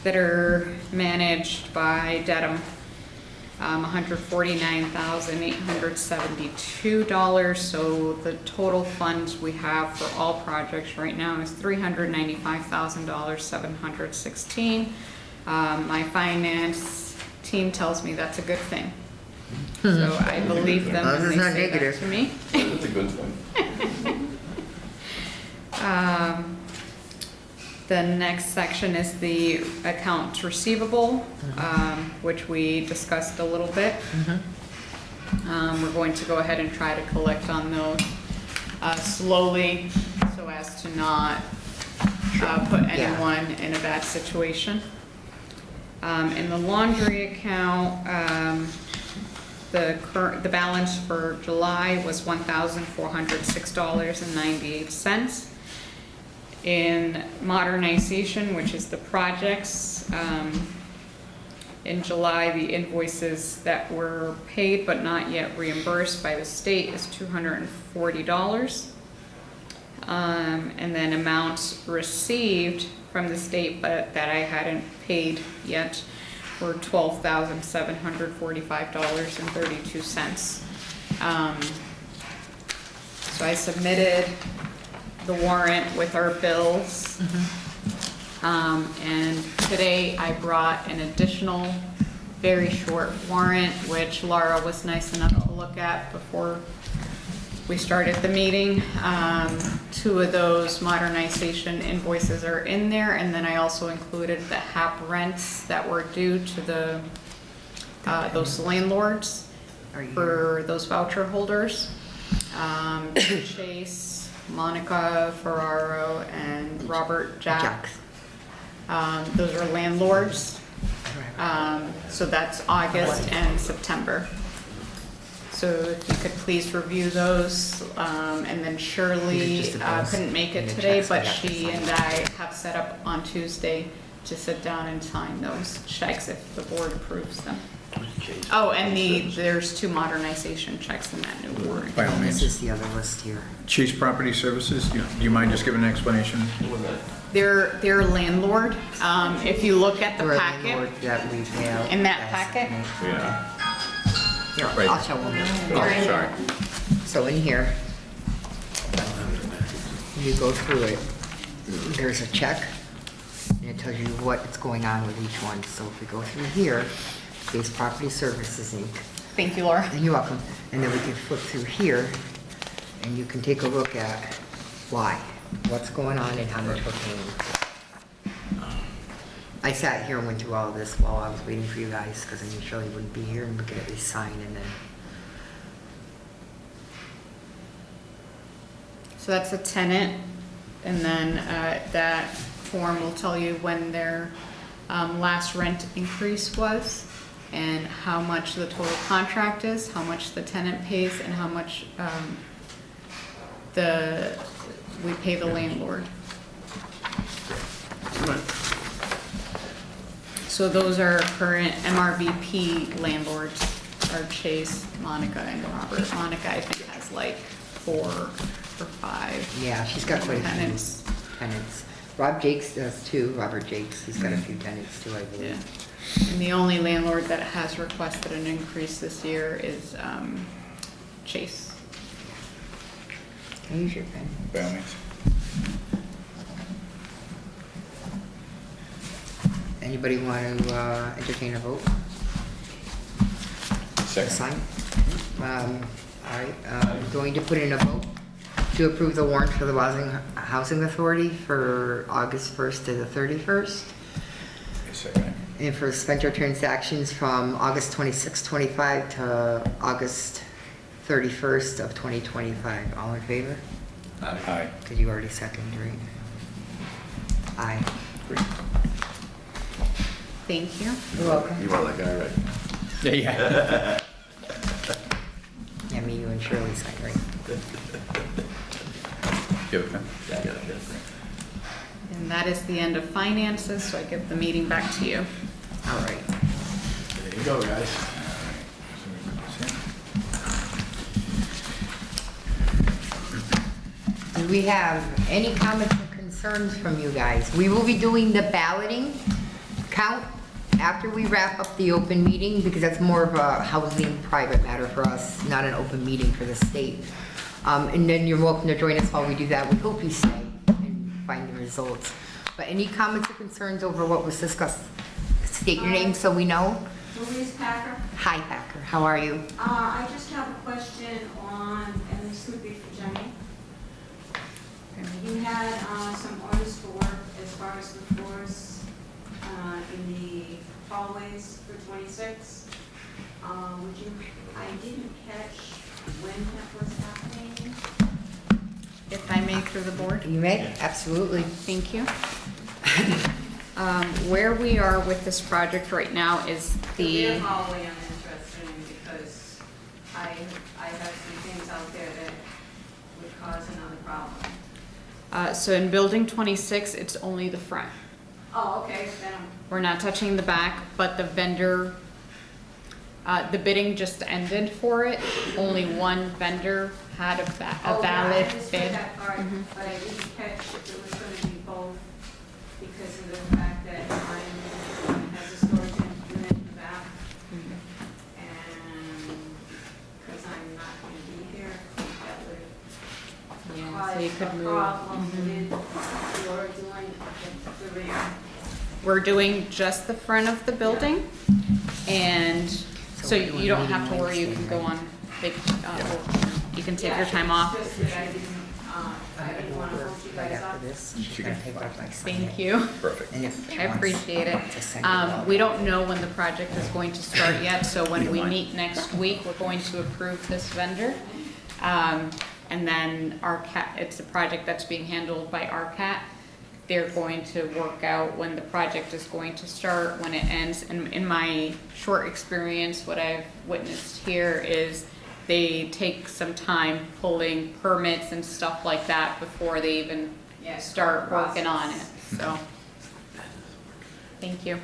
that are managed by Dedham, $149,872. So the total funds we have for all projects right now is $395,716. My finance team tells me that's a good thing. So I believe them Well, when this they is not say that negative. to me. It's a good thing. The next section is the accounts receivable, which we discussed a little bit. We're going to go ahead and try to collect on those slowly so as to not put anyone in a bad situation. In the laundry account, the balance for July was $1,406.98. In modernization, which is the projects, in July, the invoices that were paid but not yet reimbursed by the state is $240. And then amounts received from the state but that I hadn't paid yet were $12,745.32. So I submitted the warrant with our bills. And today I brought an additional very short warrant, which Laura was nice enough to look at before we started the meeting. 2 of those modernization invoices are in there, and then I also included the HAP rents that were due to the those landlords for those voucher holders. Chase, Monica Ferraro, and Robert Jacks. Those are landlords. So that's August and September. So if you could please review those. And then Shirley couldn't make it today, but she and I have set up on Tuesday to sit down and sign those checks if the board approves them. Oh, and there's 2 modernization checks in that new warrant. By all This means. is the other list here. Chase Property Services, do you mind just giving an explanation? They're a landlord. If you look at the We're a packet, landlord that we pay out. In that as- packet? Yeah. Here, Right. I'll show them. Oh, sorry. So in here, you go through it, there's a check, and it tells you what's going on with each one. So if we go through here, Chase Property Services Inc. thank you, Laura. And you're welcome. And then we can flip through here, and you can take a look at why, what's going on and how much we're paying. I sat here and went through all of this while I was waiting for you guys, because I knew Shirley wouldn't be here, and we could at least sign and then. So that's a tenant, and then that form will tell you when their last rent increase was, and how much the total contract is, how much the tenant pays, and how much we pay the landlord. So those are current MRVP landlords, are Chase, Monica, and Robert. Monica, I think, has like 4 or 5. Yeah, she's got quite a few tenants. tenants. Rob Jakes does too, Robert Jakes, he's got a few tenants too, I Yeah. believe. And the only landlord that has requested an increase this year is Chase. Can I use your pen? By all means. Anybody want to entertain a vote? To Second. sign? All right, I'm going to put in a vote to approve the warrant for the Housing Authority for August 1st to the 31st. Second. And for Spencer transactions from August 26, 25 to August 31st of 2025. All in favor? Aye. Did you already second, right? Aye. Great. Thank you. You're welcome. You are that guy, right? Yeah. of you and Shirley second. Give it a pen. And that is the end of finances, so I give the meeting back to you. All right. There you go, guys. Do we have any comments or concerns from you guys? We will be doing the balloting count after we wrap up the open meeting, because that's more of a housing private matter for us, not an open meeting for the state. And then you're welcome to join us while we do that. We hope you stay and find the results. But any comments or concerns over what was discussed? State your name so we know. Louise Packer. Hi, Packer. How are you? I just have a question on, and this would be for Jenny. You had some orders for work as far as the floors in the hallways for 26. I didn't catch when that was happening. If I may, through the board. You may? Absolutely. Thank you. Where we are with this project right now is The the, rear hallway I'm interested in because I have some things out there that would cause another problem. so in building 26, it's only the front. Oh, okay, then We're not touching the back, but the vendor, the bidding just ended for it. Only one vendor had a valid I just bid. read that part, Mhm. but I didn't catch if it was gonna be both because of the fact that mine has a storage unit in the back. And because I'm not gonna be here, that would Yeah, so you cause could a move. problem Mhm. with your doing the rear. We're doing just the front of the building, and so we're doing you don't have to meeting worry, you Wednesday, can go right? on you can take your time off. It's just that I didn't wanna hold you Right guys up. after this. She can- take off my Thank you. Perfect. And if she I wants appreciate it. to send it out. We don't know when the project is going to start yet, so when You we don't mind? meet next week, we're going to approve this vendor. And then RCAT, it's a project that's being handled by RCAT. They're going to work out when the project is going to start, when it ends. And in my short experience, what I've witnessed here is they take some time pulling permits and stuff like that before they even Yeah, start working on it, process. so. Thank you.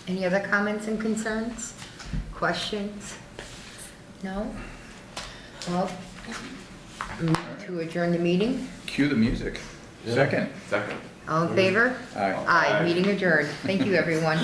Any other comments and concerns? Questions? No? Well, move to adjourn the meeting. Cue the music. Second. Second. All in favor? Aye. Aye, meeting adjourned. Thank you, everyone.